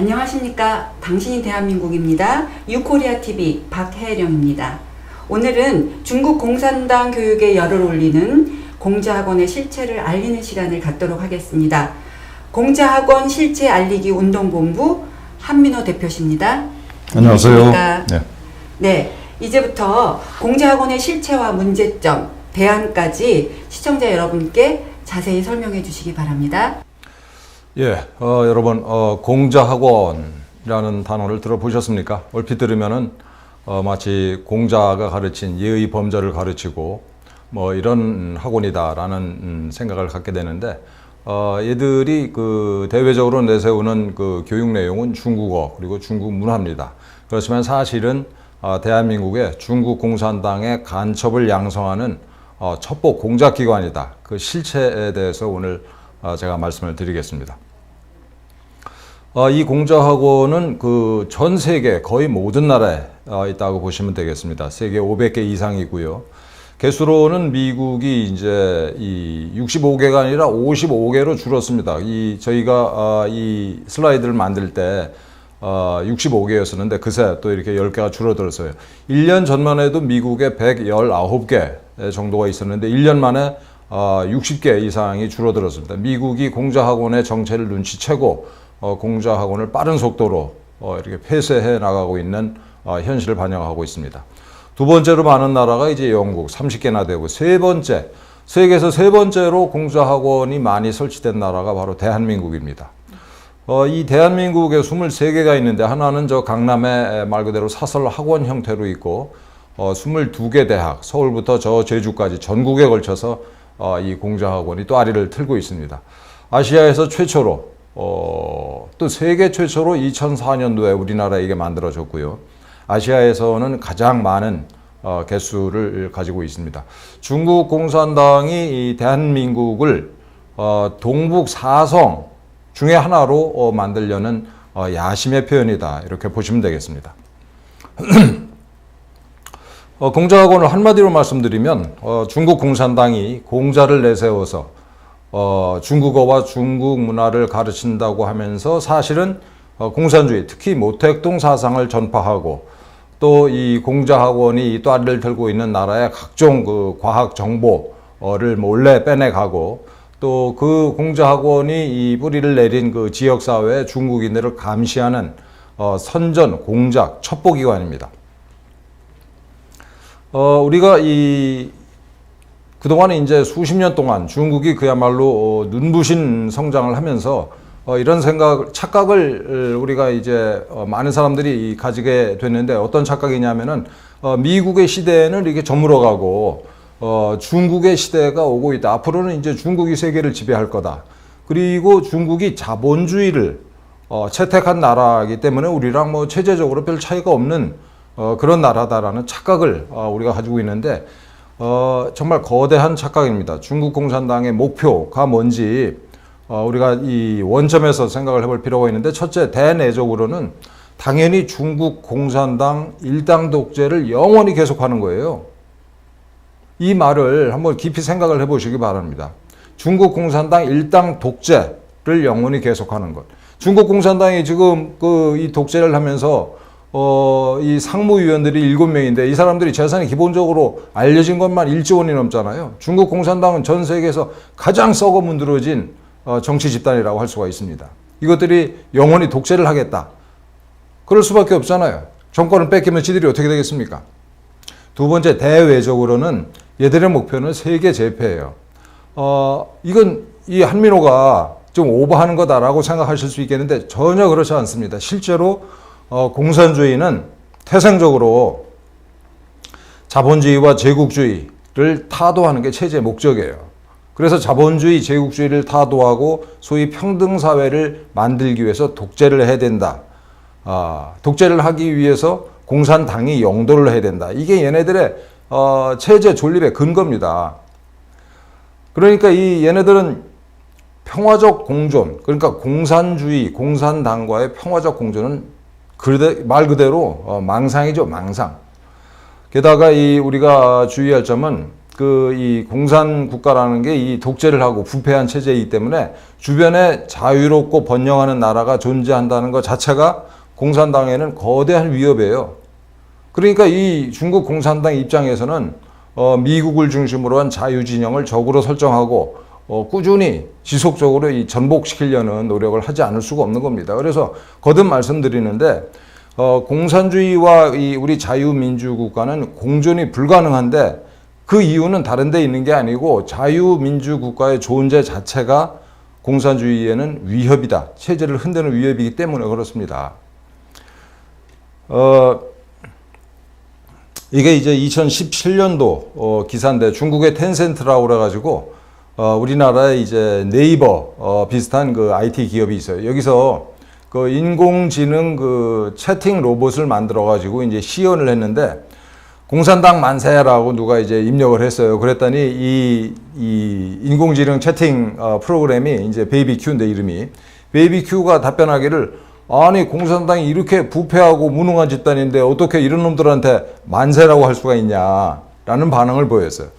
안녕하십니까. 당신이 대한민국입니다. 유코리아TV 박혜령입니다. 오늘은 중국 공산당 교육에 열을 올리는 공자학원의 실체를 알리는 시간을 갖도록 하겠습니다. 공자학원 실체 알리기 운동본부 한민호 대표십니다. 안녕하세요. 네, 이제부터 공자학원의 실체와 문제점, 대안까지 시청자 여러분께 자세히 설명해 주시기 바랍니다. 예, 여러분, 공자학원이라는 단어를 들어보셨습니까? 얼핏 들으면은 마치 공자가 가르친 예의 범절을 가르치고 뭐 이런 학원이다라는 생각을 갖게 되는데, 얘들이 그 대외적으로 내세우는 그 교육 내용은 중국어 그리고 중국 문화입니다. 그렇지만 사실은 대한민국의 중국 공산당의 간첩을 양성하는 첩보 공작기관이다. 그 실체에 대해서 오늘 제가 말씀을 드리겠습니다. 이 공자학원은 그 전 세계 거의 모든 나라에 있다고 보시면 되겠습니다. 세계 500개 이상이고요. 개수로는 미국이 이제 이 65개가 아니라 55개로 줄었습니다. 저희가 이 슬라이드를 만들 때 65개였었는데 그새 또 이렇게 10개가 줄어들었어요. 1년 전만 해도 미국에 119개 정도가 있었는데 1년 만에 60개 이상이 줄어들었습니다. 미국이 공자학원의 정체를 눈치채고 공자학원을 빠른 속도로 이렇게 폐쇄해 나가고 있는 현실을 반영하고 있습니다. 두 번째로 많은 나라가 이제 영국 30개나 되고, 세계에서 세 번째로 공자학원이 많이 설치된 나라가 바로 대한민국입니다. 이 대한민국에 23개가 있는데 하나는 저 강남에 말 그대로 사설 학원 형태로 있고, 22개 대학, 서울부터 저 제주까지 전국에 걸쳐서 이 공자학원이 또 아리를 틀고 있습니다. 아시아에서 최초로 또 세계 최초로 2004년도에 우리나라에 이게 만들어졌고요. 아시아에서는 가장 많은 개수를 가지고 있습니다. 중국 공산당이 이 대한민국을 동북 사성 중에 하나로 만들려는 야심의 표현이다, 이렇게 보시면 되겠습니다. 공자학원을 한마디로 말씀드리면 중국 공산당이 공자를 내세워서 중국어와 중국 문화를 가르친다고 하면서 사실은 공산주의, 특히 모택동 사상을 전파하고, 또 이 공자학원이 또 아리를 들고 있는 나라의 각종 그 과학 정보를 몰래 빼내가고, 또 그 공자학원이 이 뿌리를 내린 그 지역사회의 중국인들을 감시하는 선전, 공작, 첩보기관입니다. 우리가 그동안에 이제 수십 년 동안 중국이 그야말로 눈부신 성장을 하면서 이런 착각을 우리가 이제 많은 사람들이 가지게 됐는데, 어떤 착각이냐면은 미국의 시대에는 이렇게 저물어가고 중국의 시대가 오고 있다. 앞으로는 이제 중국이 세계를 지배할 거다. 그리고 중국이 자본주의를 채택한 나라이기 때문에 우리랑 뭐 체제적으로 별 차이가 없는 그런 나라다라는 착각을 우리가 가지고 있는데, 정말 거대한 착각입니다. 중국 공산당의 목표가 뭔지 우리가 이 원점에서 생각을 해볼 필요가 있는데, 첫째, 대내적으로는 당연히 중국 공산당 일당 독재를 영원히 계속하는 거예요. 이 말을 한번 깊이 생각을 해보시기 바랍니다. 중국 공산당 일당 독재를 영원히 계속하는 것. 중국 공산당이 지금 이 독재를 하면서 이 상무위원들이 7명인데 이 사람들이 재산이 기본적으로 알려진 것만 1조 원이 넘잖아요. 중국 공산당은 전 세계에서 가장 썩어 문드러진 정치 집단이라고 할 수가 있습니다. 이것들이 영원히 독재를 하겠다. 그럴 수밖에 없잖아요. 정권을 뺏기면 지들이 어떻게 되겠습니까? 두 번째, 대외적으로는 얘들의 목표는 세계 제패예요. 이건 이 한민호가 좀 오버하는 거다라고 생각하실 수 있겠는데 전혀 그렇지 않습니다. 실제로 공산주의는 태생적으로 자본주의와 제국주의를 타도하는 게 체제의 목적이에요. 그래서 자본주의, 제국주의를 타도하고 소위 평등사회를 만들기 위해서 독재를 해야 된다. 독재를 하기 위해서 공산당이 영도를 해야 된다. 이게 얘네들의 체제 존립의 근거입니다. 그러니까 얘네들은 평화적 공존, 그러니까 공산주의, 공산당과의 평화적 공존은 말 그대로 망상이죠, 망상. 게다가 우리가 주의할 점은 이 공산 국가라는 게 이 독재를 하고 부패한 체제이기 때문에 주변에 자유롭고 번영하는 나라가 존재한다는 것 자체가 공산당에는 거대한 위협이에요. 그러니까 이 중국 공산당 입장에서는 미국을 중심으로 한 자유진영을 적으로 설정하고 꾸준히 지속적으로 이 전복시키려는 노력을 하지 않을 수가 없는 겁니다. 그래서 거듭 말씀드리는데 공산주의와 우리 자유민주국가는 공존이 불가능한데 그 이유는 다른 데 있는 게 아니고 자유민주국가의 존재 자체가 공산주의에는 위협이다. 체제를 흔드는 위협이기 때문에 그렇습니다. 이게 이제 2017년도 기사인데 중국의 텐센트라고 그래가지고 우리나라에 이제 네이버 비슷한 그 IT 기업이 있어요. 여기서 그 인공지능 그 채팅 로봇을 만들어가지고 이제 시연을 했는데 공산당 만세라고 누가 이제 입력을 했어요. 그랬더니 이 인공지능 채팅 프로그램이 이제 베이비큐인데 이름이 베이비큐가 답변하기를 아니 공산당이 이렇게 부패하고 무능한 집단인데 어떻게 이런 놈들한테 만세라고 할 수가 있냐라는 반응을 보였어요.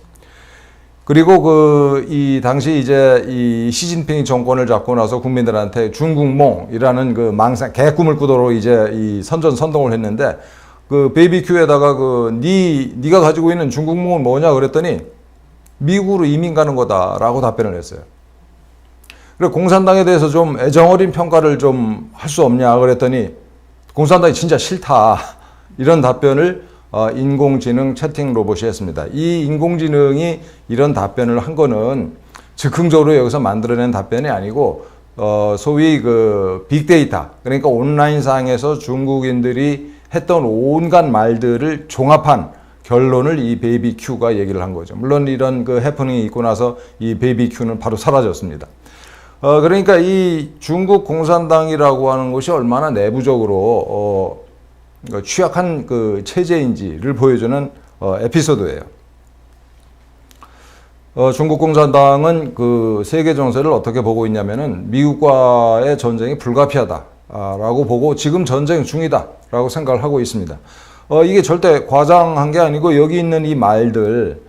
그리고 이 당시 이제 이 시진핑 정권을 잡고 나서 국민들한테 중국몽이라는 그 망상 개꿈을 꾸도록 이제 이 선동을 했는데 그 베이비큐에다가 네가 가지고 있는 중국몽은 뭐냐 그랬더니 미국으로 이민 가는 거다라고 답변을 했어요. 그래 공산당에 대해서 좀 애정어린 평가를 좀 할 수 없냐 그랬더니 공산당이 진짜 싫다 이런 답변을 인공지능 채팅 로봇이 했습니다. 이 인공지능이 이런 답변을 한 거는 즉흥적으로 여기서 만들어낸 답변이 아니고 소위 그 빅데이터 그러니까 온라인상에서 중국인들이 했던 온갖 말들을 종합한 결론을 이 베이비큐가 얘기를 한 거죠. 물론 이런 그 해프닝이 있고 나서 이 베이비큐는 바로 사라졌습니다. 그러니까 이 중국 공산당이라고 하는 것이 얼마나 내부적으로 취약한 그 체제인지를 보여주는 에피소드예요. 중국 공산당은 그 세계 정세를 어떻게 보고 있냐면은 미국과의 전쟁이 불가피하다라고 보고 지금 전쟁 중이다라고 생각을 하고 있습니다. 이게 절대 과장한 게 아니고 여기 있는 이 말들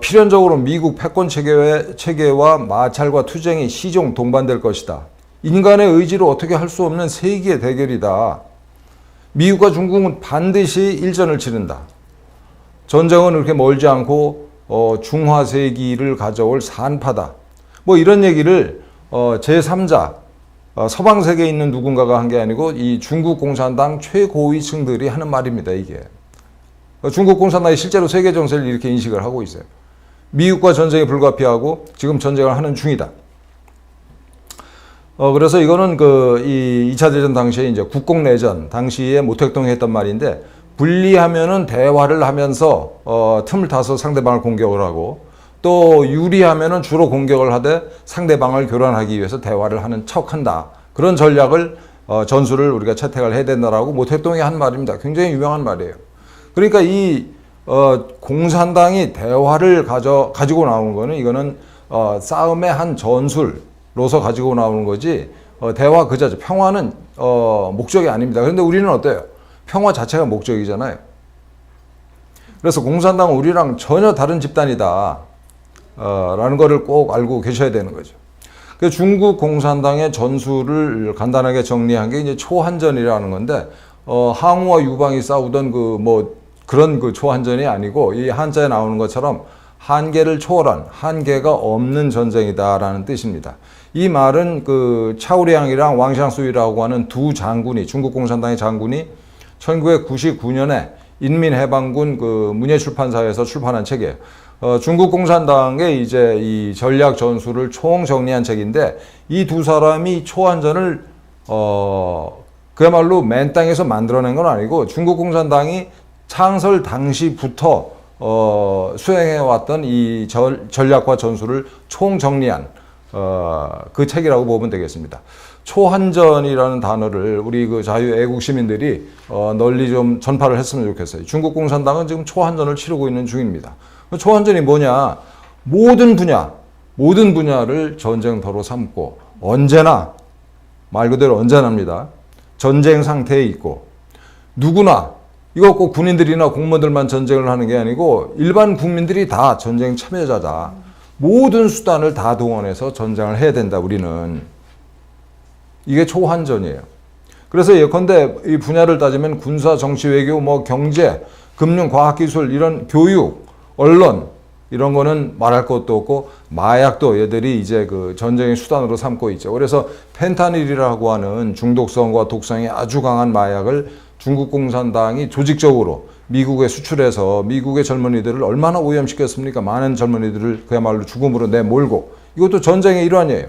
필연적으로 미국 패권 체계와 마찰과 투쟁이 시종 동반될 것이다. 인간의 의지로 어떻게 할 수 없는 세기의 대결이다. 미국과 중국은 반드시 일전을 치른다. 전쟁은 그렇게 멀지 않고 중화세기를 가져올 산파다. 뭐 이런 얘기를 제3자 서방 세계에 있는 누군가가 한 게 아니고 이 중국 공산당 최고위층들이 하는 말입니다. 이게 중국 공산당이 실제로 세계 정세를 이렇게 인식을 하고 있어요. 미국과 전쟁이 불가피하고 지금 전쟁을 하는 중이다. 그래서 이거는 이 2차 대전 당시에 이제 국공내전 당시에 모택동이 했던 말인데 불리하면은 대화를 하면서 틈을 타서 상대방을 공격을 하고 또 유리하면은 주로 공격을 하되 상대방을 교란하기 위해서 대화를 하는 척한다. 그런 전략을 전술을 우리가 채택을 해야 된다라고 모택동이 한 말입니다. 굉장히 유명한 말이에요. 그러니까 이 공산당이 대화를 가지고 나오는 거는 이거는 싸움의 한 전술로서 가지고 나오는 거지 대화 그 자체 평화는 목적이 아닙니다. 그런데 우리는 어때요? 평화 자체가 목적이잖아요. 그래서 공산당은 우리랑 전혀 다른 집단이다 라는 거를 꼭 알고 계셔야 되는 거죠. 중국 공산당의 전술을 간단하게 정리한 게 이제 초한전이라는 건데 항우와 유방이 싸우던 그런 초한전이 아니고 이 한자에 나오는 것처럼 한계를 초월한 한계가 없는 전쟁이다라는 뜻입니다. 이 말은 차오량이랑 왕샹수이라고 하는 두 장군이 중국 공산당의 장군이 1999년에 인민해방군 문예출판사에서 출판한 책이에요. 중국 공산당의 이제 이 전략 전술을 총정리한 책인데 이 두 사람이 초한전을 그야말로 맨 땅에서 만들어낸 건 아니고 중국 공산당이 창설 당시부터 수행해왔던 이 전략과 전술을 총정리한 그 책이라고 보면 되겠습니다. 초한전이라는 단어를 우리 자유애국 시민들이 널리 좀 전파를 했으면 좋겠어요. 중국 공산당은 지금 초한전을 치르고 있는 중입니다. 초한전이 뭐냐? 모든 분야를 전쟁터로 삼고 언제나 말 그대로 언제나입니다. 전쟁 상태에 있고 누구나 이거 꼭 군인들이나 공무원들만 전쟁을 하는 게 아니고 일반 국민들이 다 전쟁 참여자다. 모든 수단을 다 동원해서 전쟁을 해야 된다, 우리는. 이게 초환전이에요. 그래서 예컨대 이 분야를 따지면 군사, 정치, 외교, 뭐 경제, 금융, 과학기술, 이런 교육, 언론, 이런 거는 말할 것도 없고, 마약도 얘들이 이제 그 전쟁의 수단으로 삼고 있죠. 그래서 펜타닐이라고 하는 중독성과 독성이 아주 강한 마약을 중국 공산당이 조직적으로 미국에 수출해서 미국의 젊은이들을 얼마나 오염시켰습니까? 많은 젊은이들을 그야말로 죽음으로 내몰고, 이것도 전쟁의 일환이에요.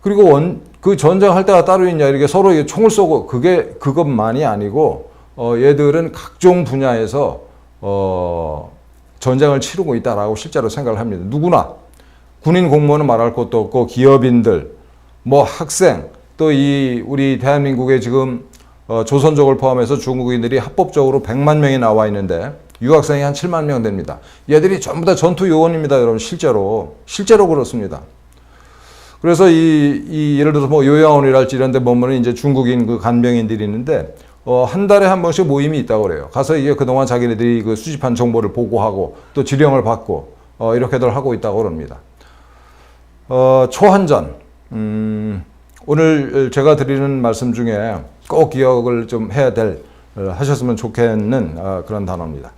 그리고 그 전쟁할 때가 따로 있냐, 이렇게 서로 총을 쏘고, 그것만이 아니고, 얘들은 각종 분야에서, 전쟁을 치르고 있다라고 실제로 생각을 합니다. 누구나. 군인 공무원은 말할 것도 없고, 기업인들, 뭐 학생, 또 우리 대한민국에 지금, 조선족을 포함해서 중국인들이 합법적으로 100만 명이 나와 있는데, 유학생이 한 7만 명 됩니다. 얘들이 전부 다 전투 요원입니다, 여러분. 실제로 그렇습니다. 그래서 예를 들어서 뭐 요양원이랄지 이런 데 보면 이제 중국인 그 간병인들이 있는데, 한 달에 한 번씩 모임이 있다고 그래요. 가서 이게 그동안 자기네들이 그 수집한 정보를 보고하고 또 지령을 받고, 이렇게들 하고 있다고 그럽니다. 초한전. 오늘 제가 드리는 말씀 중에 꼭 기억을 좀 하셨으면 좋겠는 그런 단어입니다.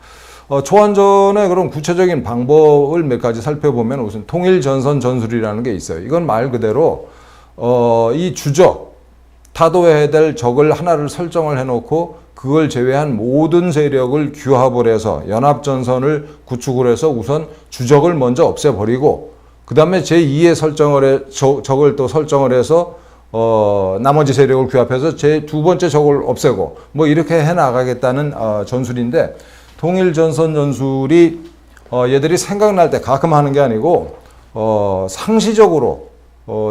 초한전의 그런 구체적인 방법을 몇 가지 살펴보면 우선 통일전선 전술이라는 게 있어요. 이건 말 그대로 이 주적, 타도해야 될 적을 하나를 설정을 해놓고 그걸 제외한 모든 세력을 규합을 해서 연합전선을 구축을 해서 우선 주적을 먼저 없애버리고 그 다음에 제2의 적을 또 설정을 해서 나머지 세력을 규합해서 제 두 번째 적을 없애고 뭐 이렇게 해나가겠다는 전술인데, 통일전선 전술이 얘들이 생각날 때 가끔 하는 게 아니고 상시적으로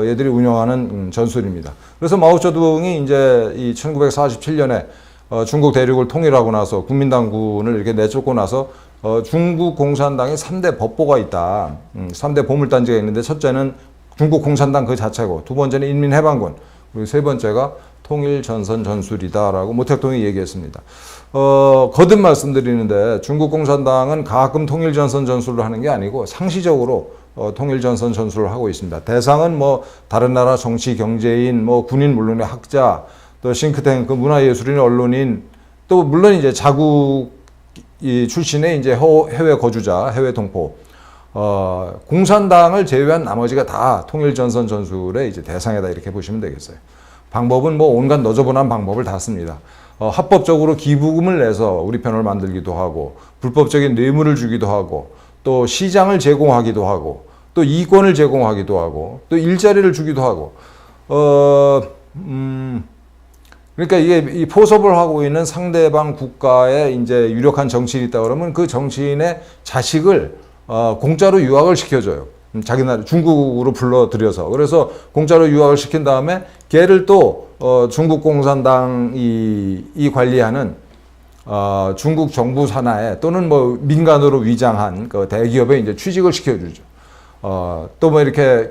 얘들이 운영하는 전술입니다. 그래서 마오쩌둥이 이제 이 1947년에 중국 대륙을 통일하고 나서 국민당군을 이렇게 내쫓고 나서 중국 공산당에 3대 법보가 있다. 3대 보물단지가 있는데, 첫째는 중국 공산당 그 자체고, 두 번째는 인민해방군, 그리고 세 번째가 통일전선 전술이다라고 모택동이 얘기했습니다. 거듭 말씀드리는데, 중국 공산당은 가끔 통일전선 전술을 하는 게 아니고 상시적으로 통일전선 전술을 하고 있습니다. 대상은 뭐 다른 나라 정치, 경제인, 뭐 군인, 물론의 학자, 또 싱크탱크, 문화예술인, 언론인, 또 물론 이제 자국 출신의 이제 해외 거주자, 해외 동포, 공산당을 제외한 나머지가 다 통일전선 전술의 이제 대상이다, 이렇게 보시면 되겠어요. 방법은 뭐 온갖 너저분한 방법을 다 씁니다. 합법적으로 기부금을 내서 우리 편을 만들기도 하고, 불법적인 뇌물을 주기도 하고, 또 시장을 제공하기도 하고, 또 이권을 제공하기도 하고, 또 일자리를 주기도 하고, 그러니까 이게 이 포섭을 하고 있는 상대방 국가에 이제 유력한 정치인이 있다 그러면 그 정치인의 자식을 공짜로 유학을 시켜줘요. 자기 나라 중국으로 불러들여서. 그래서 공짜로 유학을 시킨 다음에 걔를 또 중국 공산당이 관리하는 중국 정부 산하에 또는 뭐 민간으로 위장한 그 대기업에 이제 취직을 시켜주죠. 또 뭐 이렇게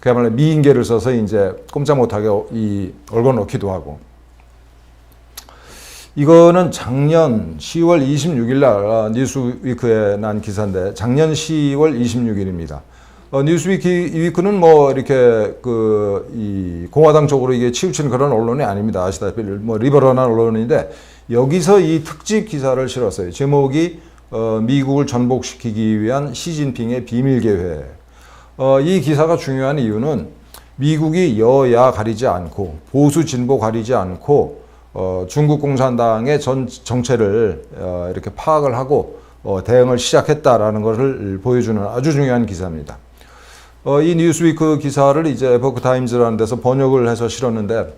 그야말로 미인계를 써서 이제 꼼짝 못하게 얼건 넣기도 하고. 이거는 작년 10월 26일 날 뉴스위크에 난 기사인데, 작년 10월 26일입니다. 뉴스위크는 뭐 이렇게 이 공화당 쪽으로 이게 치우치는 그런 언론이 아닙니다. 아시다시피 뭐 리버럴한 언론인데, 여기서 이 특집 기사를 실었어요. 제목이 미국을 전복시키기 위한 시진핑의 비밀 계획. 이 기사가 중요한 이유는 미국이 여야 가리지 않고 보수 진보 가리지 않고 중국 공산당의 정체를 이렇게 파악을 하고 대응을 시작했다라는 것을 보여주는 아주 중요한 기사입니다. 이 뉴스위크 기사를 이제 에포크 타임즈라는 데서 번역을 해서 실었는데,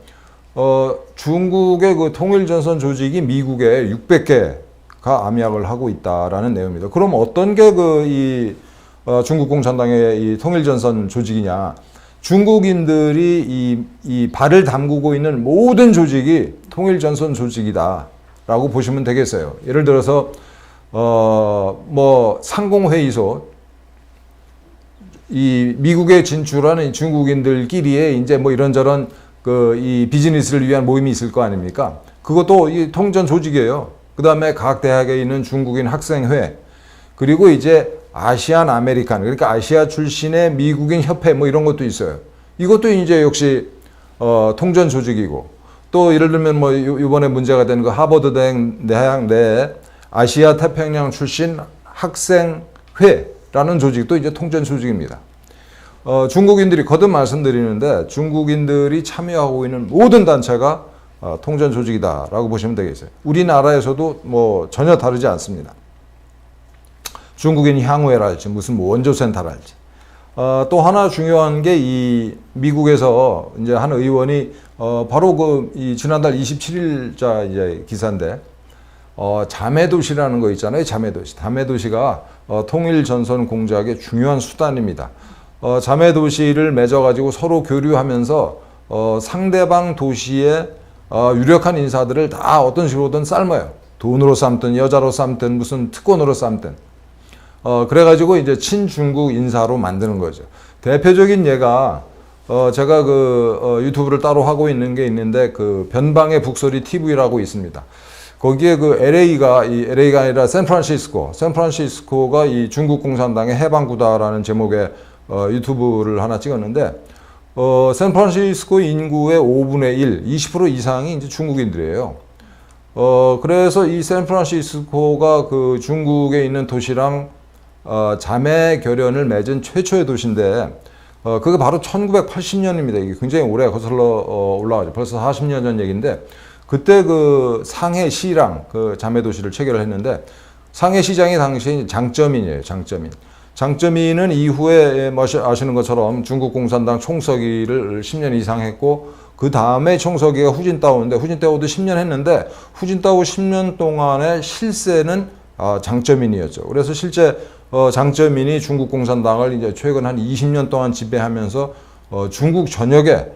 중국의 그 통일전선 조직이 미국에 600개가 암약을 하고 있다라는 내용입니다. 그럼 어떤 게 중국 공산당의 이 통일전선 조직이냐? 중국인들이 이 발을 담그고 있는 모든 조직이 통일전선 조직이다라고 보시면 되겠어요. 예를 들어서 뭐 상공회의소, 이 미국에 진출하는 중국인들끼리의 이제 뭐 이런저런 이 비즈니스를 위한 모임이 있을 거 아닙니까? 그것도 이 통전 조직이에요. 그 다음에 각 대학에 있는 중국인 학생회, 그리고 이제 아시안 아메리칸, 그러니까 아시아 출신의 미국인 협회 뭐 이런 것도 있어요. 이것도 이제 역시 통전 조직이고, 또 예를 들면 뭐 이번에 문제가 된 그 하버드 대학 내 아시아 태평양 출신 학생회라는 조직도 이제 통전 조직입니다. 중국인들이 거듭 말씀드리는데, 중국인들이 참여하고 있는 모든 단체가 통전 조직이다라고 보시면 되겠어요. 우리나라에서도 뭐 전혀 다르지 않습니다. 중국인 향후회랄지 무슨 뭐 원조센터랄지. 또 하나 중요한 게 이 미국에서 이제 한 의원이 바로 그 이 지난달 27일자 이제 기사인데, 자매도시라는 거 있잖아요. 자매도시. 자매도시가 통일전선 공작의 중요한 수단입니다. 자매도시를 맺어가지고 서로 교류하면서 상대방 도시의 유력한 인사들을 다 어떤 식으로든 삶아요. 돈으로 삶든 여자로 삶든 무슨 특권으로 삶든. 그래가지고 이제 친중국 인사로 만드는 거죠. 대표적인 예가 제가 그 유튜브를 따로 하고 있는 게 있는데, 그 변방의 북소리 TV라고 있습니다. 거기에 그 LA가 아니라 샌프란시스코가 이 중국 공산당의 해방구다라는 제목의 유튜브를 하나 찍었는데, 샌프란시스코 인구의 5분의 1, 20% 이상이 이제 중국인들이에요. 그래서 이 샌프란시스코가 그 중국에 있는 도시랑 자매 결연을 맺은 최초의 도시인데, 그게 바로 1980년입니다. 이게 굉장히 오래 거슬러 올라가죠. 벌써 40년 전 얘기인데, 그때 그 상해시랑 그 자매 도시를 체결을 했는데, 상해시장이 당시 장쩌민이에요. 장쩌민은 이후에 아시는 것처럼 중국 공산당 총서기를 10년 이상 했고, 그 다음에 총서기가 후진타오인데, 후진타오도 10년 했는데, 후진타오 10년 동안의 실세는 장쩌민이었죠. 그래서 실제 장쩌민이 중국 공산당을 이제 최근 한 20년 동안 지배하면서 중국 전역에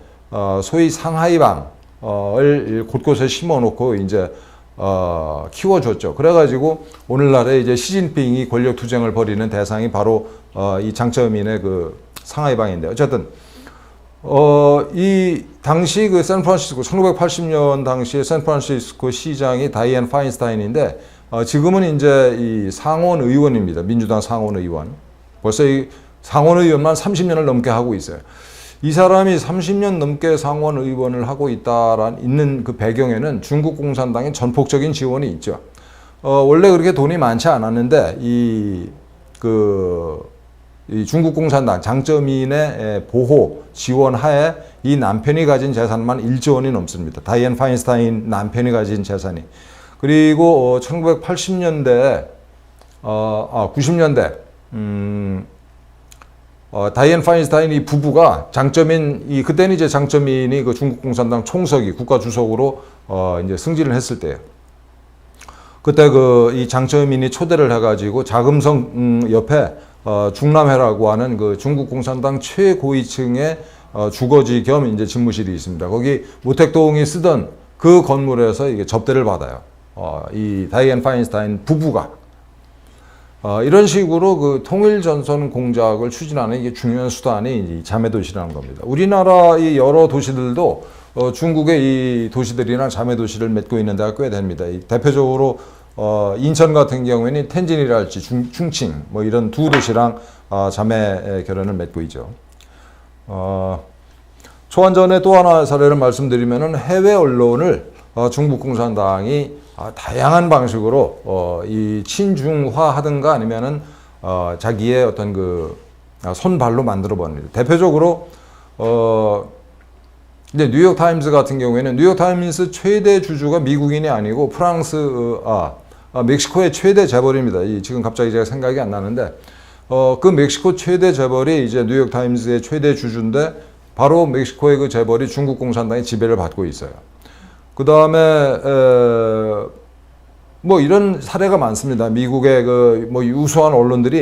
소위 상하이방을 곳곳에 심어놓고 이제 키워줬죠. 그래가지고 오늘날에 이제 시진핑이 권력 투쟁을 벌이는 대상이 바로 이 장쩌민의 그 상하이방인데, 어쨌든 이 당시 그 샌프란시스코 1980년 당시에 샌프란시스코 시장이 다이앤 파인스타인인데, 지금은 이제 이 상원 의원입니다. 민주당 상원 의원. 벌써 이 상원 의원만 30년을 넘게 하고 있어요. 이 사람이 30년 넘게 상원 의원을 하고 있는 그 배경에는 중국 공산당의 전폭적인 지원이 있죠. 원래 그렇게 돈이 많지 않았는데, 이 중국 공산당 장쩌민의 보호 지원 하에 이 남편이 가진 재산만 1조 원이 넘습니다. 다이앤 파인스타인 남편이 가진 재산이. 그리고 1980년대, 90년대 다이앤 파인스타인 이 부부가 그때는 이제 장쩌민이 그 중국 공산당 총서기 국가 주석으로 이제 승진을 했을 때예요. 그때 이 장쩌민이 초대를 해가지고 자금성 옆에 중남회라고 하는 그 중국 공산당 최고위층의 주거지 겸 이제 집무실이 있습니다. 거기 모택동이 쓰던 그 건물에서 이게 접대를 받아요. 이 다이앤 파인스타인 부부가. 이런 식으로 그 통일전선 공작을 추진하는 이게 중요한 수단이 이 자매도시라는 겁니다. 우리나라의 여러 도시들도 중국의 이 도시들이랑 자매도시를 맺고 있는 데가 꽤 됩니다. 대표적으로 인천 같은 경우에는 텐진이랄지 충칭 뭐 이런 두 도시랑 자매 결연을 맺고 있죠. 초안전에 또 하나 사례를 말씀드리면은 해외 언론을 중국 공산당이 다양한 방식으로 이 친중화 하든가 아니면은 자기의 어떤 그 손발로 만들어 버립니다. 대표적으로 이제 뉴욕 타임스 같은 경우에는 뉴욕 타임스 최대 주주가 미국인이 아니고 멕시코의 최대 재벌입니다. 지금 갑자기 제가 생각이 안 나는데 그 멕시코 최대 재벌이 이제 뉴욕 타임스의 최대 주주인데, 바로 멕시코의 그 재벌이 중국 공산당의 지배를 받고 있어요. 그 다음에 뭐 이런 사례가 많습니다. 미국의 뭐 유수한 언론들이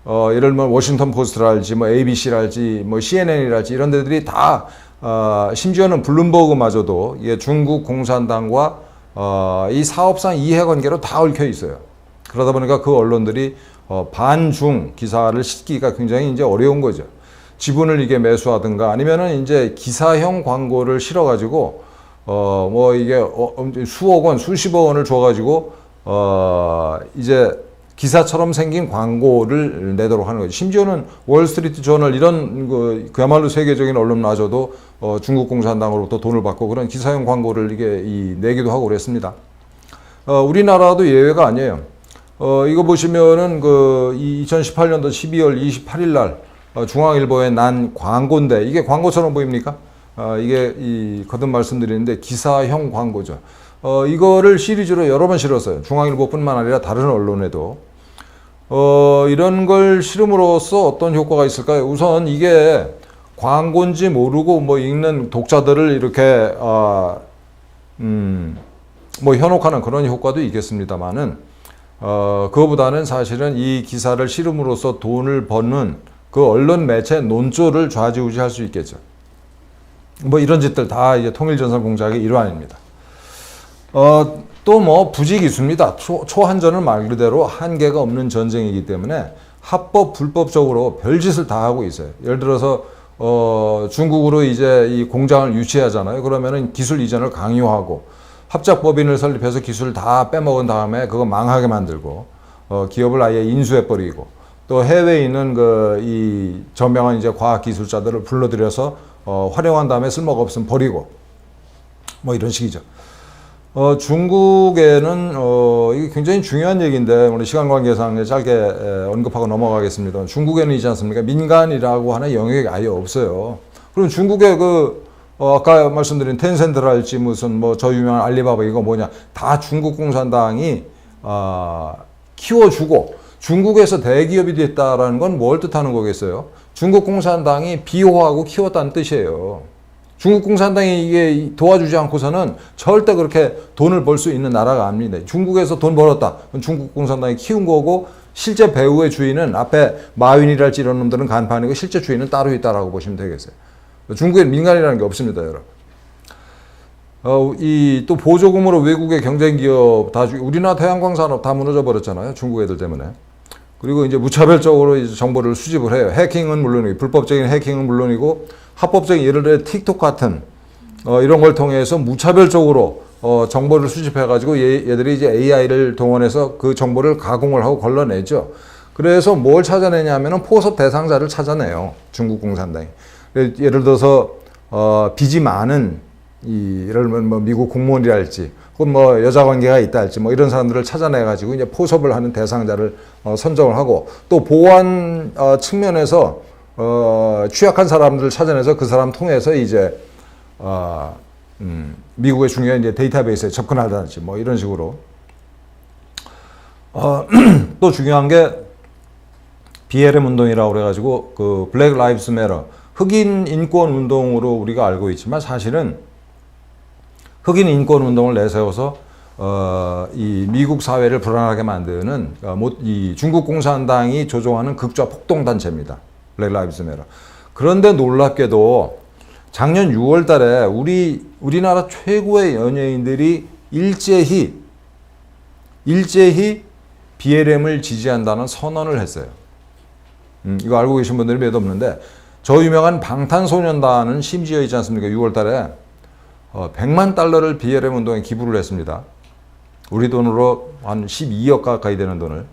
예를 들면 워싱턴 포스트랄지 뭐 ABC랄지 뭐 CNN이랄지 이런 데들이 다 심지어는 블룸버그마저도 이게 중국 공산당과 이 사업상 이해관계로 다 얽혀 있어요. 그러다 보니까 그 언론들이 반중 기사를 싣기가 굉장히 이제 어려운 거죠. 지분을 이게 매수하든가 아니면은 이제 기사형 광고를 실어가지고 뭐 이게 수억 원, 수십억 원을 줘가지고 이제 기사처럼 생긴 광고를 내도록 하는 거죠. 심지어는 월스트리트 저널 이런 그야말로 세계적인 언론마저도 중국 공산당으로부터 돈을 받고 그런 기사용 광고를 이게 내기도 하고 그랬습니다. 우리나라도 예외가 아니에요. 이거 보시면은 2018년도 12월 28일 날 중앙일보에 난 광고인데 이게 광고처럼 보입니까? 이게 거듭 말씀드리는데 기사형 광고죠. 이거를 시리즈로 여러 번 실었어요. 중앙일보뿐만 아니라 다른 언론에도. 이런 걸 실음으로써 어떤 효과가 있을까요? 우선 이게 광고인지 모르고 뭐 읽는 독자들을 이렇게 뭐 현혹하는 그런 효과도 있겠습니다만은 그거보다는 사실은 이 기사를 실음으로써 돈을 버는 그 언론 매체 논조를 좌지우지할 수 있겠죠. 뭐 이런 짓들 다 이제 통일전선 공작의 일환입니다. 또 뭐 부지기수입니다. 초한전은 말 그대로 한계가 없는 전쟁이기 때문에 합법 불법적으로 별짓을 다 하고 있어요. 예를 들어서 중국으로 이제 이 공장을 유치하잖아요. 그러면은 기술 이전을 강요하고 합작법인을 설립해서 기술을 다 빼먹은 다음에 그거 망하게 만들고 기업을 아예 인수해버리고 또 해외에 있는 이 저명한 이제 과학기술자들을 불러들여서 활용한 다음에 쓸모가 없으면 버리고 뭐 이런 식이죠. 중국에는 이게 굉장히 중요한 얘기인데 우리 시간 관계상 짧게 언급하고 넘어가겠습니다. 중국에는 있지 않습니까? 민간이라고 하는 영역이 아예 없어요. 그럼 중국의 아까 말씀드린 텐센트랄지 무슨 뭐 저 유명한 알리바바 이거 뭐냐 다 중국 공산당이 키워주고 중국에서 대기업이 됐다라는 건 뭘 뜻하는 거겠어요? 중국 공산당이 비호하고 키웠다는 뜻이에요. 중국 공산당이 이게 도와주지 않고서는 절대 그렇게 돈을 벌 수 있는 나라가 아닙니다. 중국에서 돈 벌었다. 그건 중국 공산당이 키운 거고 실제 배후의 주인은 앞에 마윈이랄지 이런 놈들은 간판이고 실제 주인은 따로 있다라고 보시면 되겠어요. 중국엔 민간이라는 게 없습니다, 여러분. 또 보조금으로 외국의 경쟁기업 우리나라 태양광 산업 다 무너져 버렸잖아요. 중국 애들 때문에. 그리고 이제 무차별적으로 이제 정보를 수집을 해요. 해킹은 물론이고, 불법적인 해킹은 물론이고, 합법적인 예를 들어 틱톡 같은 이런 걸 통해서 무차별적으로 정보를 수집해가지고 얘들이 이제 AI를 동원해서 그 정보를 가공을 하고 걸러내죠. 그래서 뭘 찾아내냐면은 포섭 대상자를 찾아내요. 중국 공산당이. 예를 들어서 빚이 많은 예를 들면 뭐 미국 공무원이랄지 혹은 뭐 여자 관계가 있다 할지 뭐 이런 사람들을 찾아내 가지고 이제 포섭을 하는 대상자를 선정을 하고 또 보안 측면에서 취약한 사람들을 찾아내서 그 사람 통해서 이제 미국의 중요한 이제 데이터베이스에 접근하다든지 뭐 이런 식으로 또 중요한 게 BLM 운동이라고 그래가지고 그 블랙 라이브스 매터 흑인 인권 운동으로 우리가 알고 있지만 사실은 흑인 인권 운동을 내세워서 이 미국 사회를 불안하게 만드는 이 중국 공산당이 조종하는 극좌 폭동 단체입니다. 블랙 라이브스 매터. 그런데 놀랍게도 작년 6월 달에 우리나라 최고의 연예인들이 일제히 BLM을 지지한다는 선언을 했어요. 이거 알고 계신 분들이 몇 없는데 저 유명한 방탄소년단은 심지어 있지 않습니까? 6월 달에 100만 달러를 BLM 운동에 기부를 했습니다. 우리 돈으로 한 12억 가까이 되는 돈을.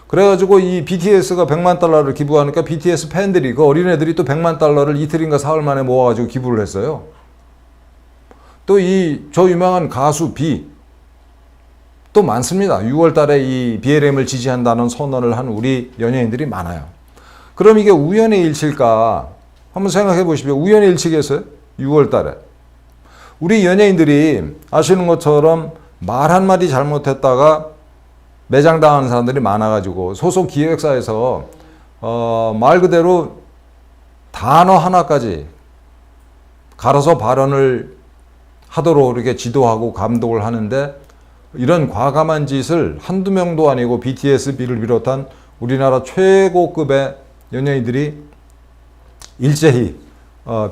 그래가지고 이 BTS가 100만 달러를 기부하니까 BTS 팬들이 그 어린애들이 또 100만 달러를 이틀인가 사흘 만에 모아가지고 기부를 했어요. 또 저 유명한 가수 B 또 많습니다. 6월 달에 이 BLM을 지지한다는 선언을 한 우리 연예인들이 많아요. 그럼 이게 우연의 일치일까? 한번 생각해 보십시오. 우연의 일치겠어요? 6월 달에. 우리 연예인들이 아시는 것처럼 말 한마디 잘못했다가 매장당하는 사람들이 많아가지고 소속 기획사에서 말 그대로 단어 하나까지 갈아서 발언을 하도록 이렇게 지도하고 감독을 하는데 이런 과감한 짓을 한두 명도 아니고 BTS, B를 비롯한 우리나라 최고급의 연예인들이 일제히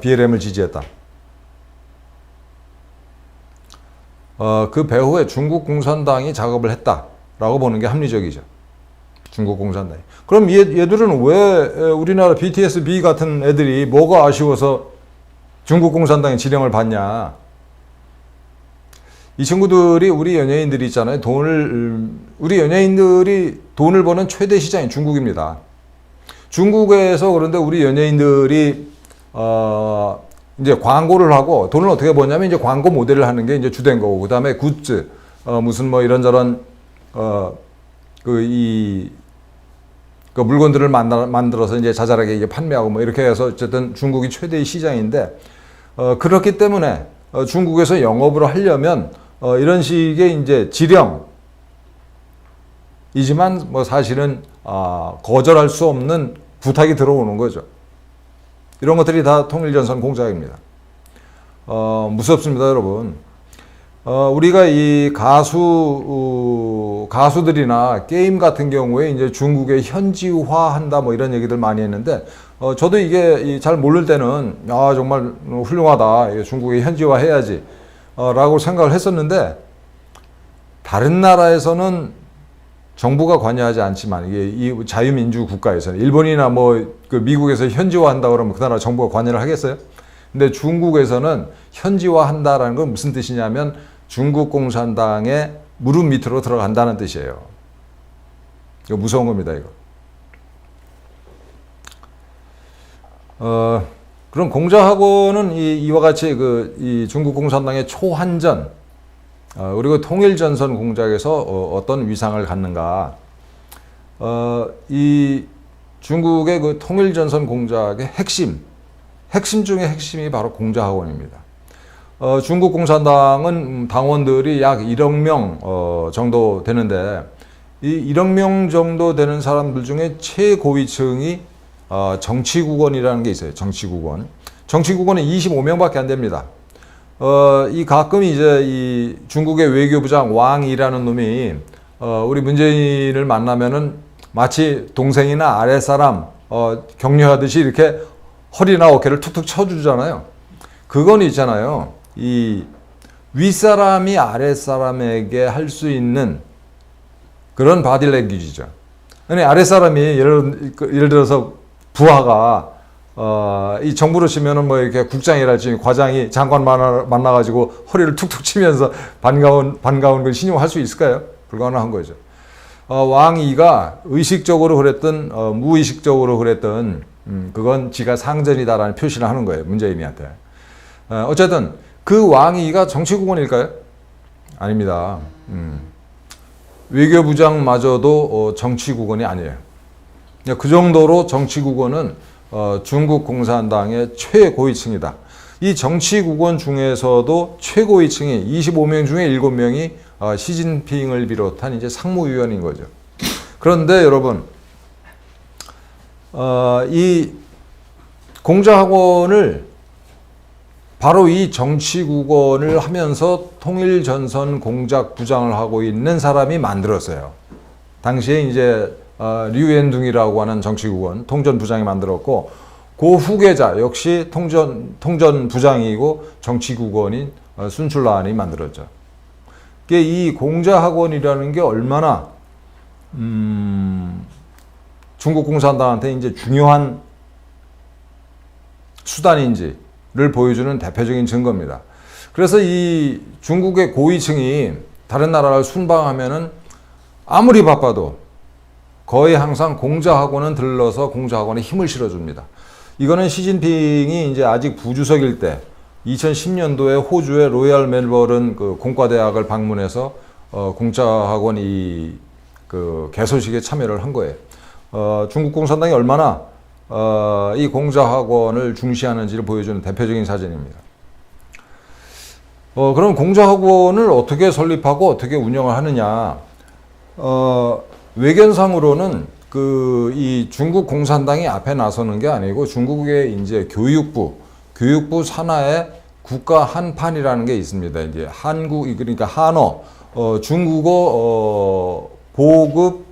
BLM을 지지했다. 그 배후에 중국 공산당이 작업을 했다라고 보는 게 합리적이죠. 중국 공산당이. 그럼 얘들은 왜 우리나라 BTS, B 같은 애들이 뭐가 아쉬워서 중국 공산당의 지령을 받냐? 이 친구들이 우리 연예인들이 있잖아요. 우리 연예인들이 돈을 버는 최대 시장이 중국입니다. 중국에서 그런데 우리 연예인들이 이제 광고를 하고 돈을 어떻게 버냐면 이제 광고 모델을 하는 게 이제 주된 거고, 그 다음에 굿즈, 무슨 뭐 이런저런 그 물건들을 만들어서 이제 자잘하게 이제 판매하고 뭐 이렇게 해서 어쨌든 중국이 최대의 시장인데, 그렇기 때문에 중국에서 영업을 하려면 이런 식의 이제 지령이지만 뭐 사실은 거절할 수 없는 부탁이 들어오는 거죠. 이런 것들이 다 통일전선 공작입니다. 무섭습니다, 여러분. 우리가 이 가수들이나 게임 같은 경우에 이제 중국에 현지화한다 뭐 이런 얘기들 많이 했는데, 저도 이게 잘 모를 때는 정말 훌륭하다, 중국에 현지화해야지 라고 생각을 했었는데, 다른 나라에서는 정부가 관여하지 않지만 이게 이 자유민주 국가에서는, 일본이나 뭐 그 미국에서 현지화한다 그러면 그 나라 정부가 관여를 하겠어요? 근데 중국에서는 현지화한다라는 건 무슨 뜻이냐면 중국 공산당의 무릎 밑으로 들어간다는 뜻이에요. 이거 무서운 겁니다, 이거. 그럼 공자학원은 이와 같이 이 중국 공산당의 초한전, 그리고 통일전선 공작에서 어떤 위상을 갖는가? 이 중국의 그 통일전선 공작의 핵심 중에 핵심이 바로 공자학원입니다. 중국 공산당은 당원들이 약 1억 명 정도 되는데, 이 1억 명 정도 되는 사람들 중에 최고위층이 정치국원이라는 게 있어요. 정치국원은 25명밖에 안 됩니다. 가끔 이제 이 중국의 외교부장 왕이라는 놈이 우리 문재인을 만나면은 마치 동생이나 아랫사람 격려하듯이 이렇게 허리나 어깨를 툭툭 쳐주잖아요. 그건 있잖아요. 이 윗사람이 아랫사람에게 할 수 있는 그런 바디랭귀지죠. 아니, 아랫사람이 예를 들어서 부하가 이 정부로 치면은 뭐 이렇게 국장이랄지 과장이 장관 만나가지고 허리를 툭툭 치면서 반가운 걸 신용할 수 있을까요? 불가능한 거죠. 왕이가 의식적으로 그랬든 무의식적으로 그랬든 그건 지가 상전이다라는 표시를 하는 거예요, 문재인이한테. 어쨌든 그 왕이가 정치국원일까요? 아닙니다. 외교부장마저도 정치국원이 아니에요. 그 정도로 정치국원은 중국 공산당의 최고위층이다. 이 정치국원 중에서도 최고위층이 25명 중에 7명이 시진핑을 비롯한 이제 상무위원인 거죠. 그런데 여러분, 이 공자학원을 바로 이 정치국원을 하면서 통일전선 공작 부장을 하고 있는 사람이 만들었어요. 당시에 이제 류엔둥이라고 하는 정치국원 통전부장이 만들었고, 그 후계자 역시 통전부장이고 정치국원인 순출란이 만들었죠. 이 공자학원이라는 게 얼마나 중국 공산당한테 이제 중요한 수단인지를 보여주는 대표적인 증거입니다. 그래서 이 중국의 고위층이 다른 나라를 순방하면은 아무리 바빠도 거의 항상 공자학원은 들러서 공자학원에 힘을 실어줍니다. 이거는 시진핑이 이제 아직 부주석일 때 2010년도에 호주의 로얄 멜버른 그 공과대학을 방문해서 공자학원 그 개소식에 참여를 한 거예요. 중국 공산당이 얼마나 이 공자학원을 중시하는지를 보여주는 대표적인 사진입니다. 그럼 공자학원을 어떻게 설립하고 어떻게 운영을 하느냐? 외견상으로는 이 중국 공산당이 앞에 나서는 게 아니고 중국의 이제 교육부 산하에 국가 한판이라는 게 있습니다. 이제 그러니까 한어, 중국어 보급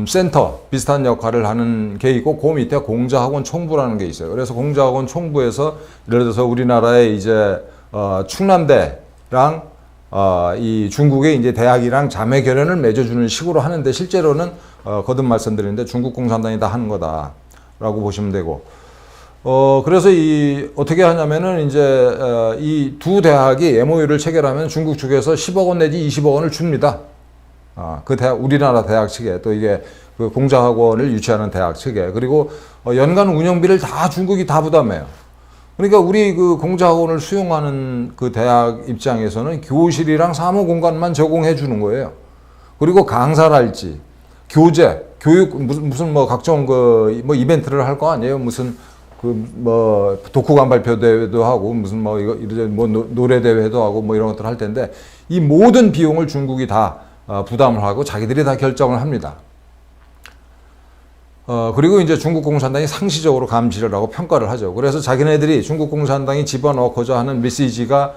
센터 비슷한 역할을 하는 게 있고, 그 밑에 공자학원 총부라는 게 있어요. 그래서 공자학원 총부에서 예를 들어서 우리나라의 이제 충남대랑 이 중국의 이제 대학이랑 자매 결연을 맺어주는 식으로 하는데, 실제로는 거듭 말씀드리는데 중국 공산당이 다 하는 거다라고 보시면 되고, 그래서 어떻게 하냐면은 이제 이 두 대학이 MOU를 체결하면 중국 측에서 10억 원 내지 20억 원을 줍니다. 그 대학, 우리나라 대학 측에, 또 이게 그 공자학원을 유치하는 대학 측에, 그리고 연간 운영비를 다 중국이 다 부담해요. 그러니까 우리 그 공자학원을 수용하는 그 대학 입장에서는 교실이랑 사무 공간만 제공해 주는 거예요. 그리고 강사랄지, 교재, 교육, 무슨 뭐 각종 그 뭐 이벤트를 할 거 아니에요. 무슨 그 뭐 독후감 발표 대회도 하고, 무슨 뭐 이거 뭐 노래 대회도 하고 뭐 이런 것들 할 텐데, 이 모든 비용을 중국이 다 부담을 하고 자기들이 다 결정을 합니다. 그리고 이제 중국 공산당이 상시적으로 감시를 하고 평가를 하죠. 그래서 자기네들이 중국 공산당이 집어넣고자 하는 메시지가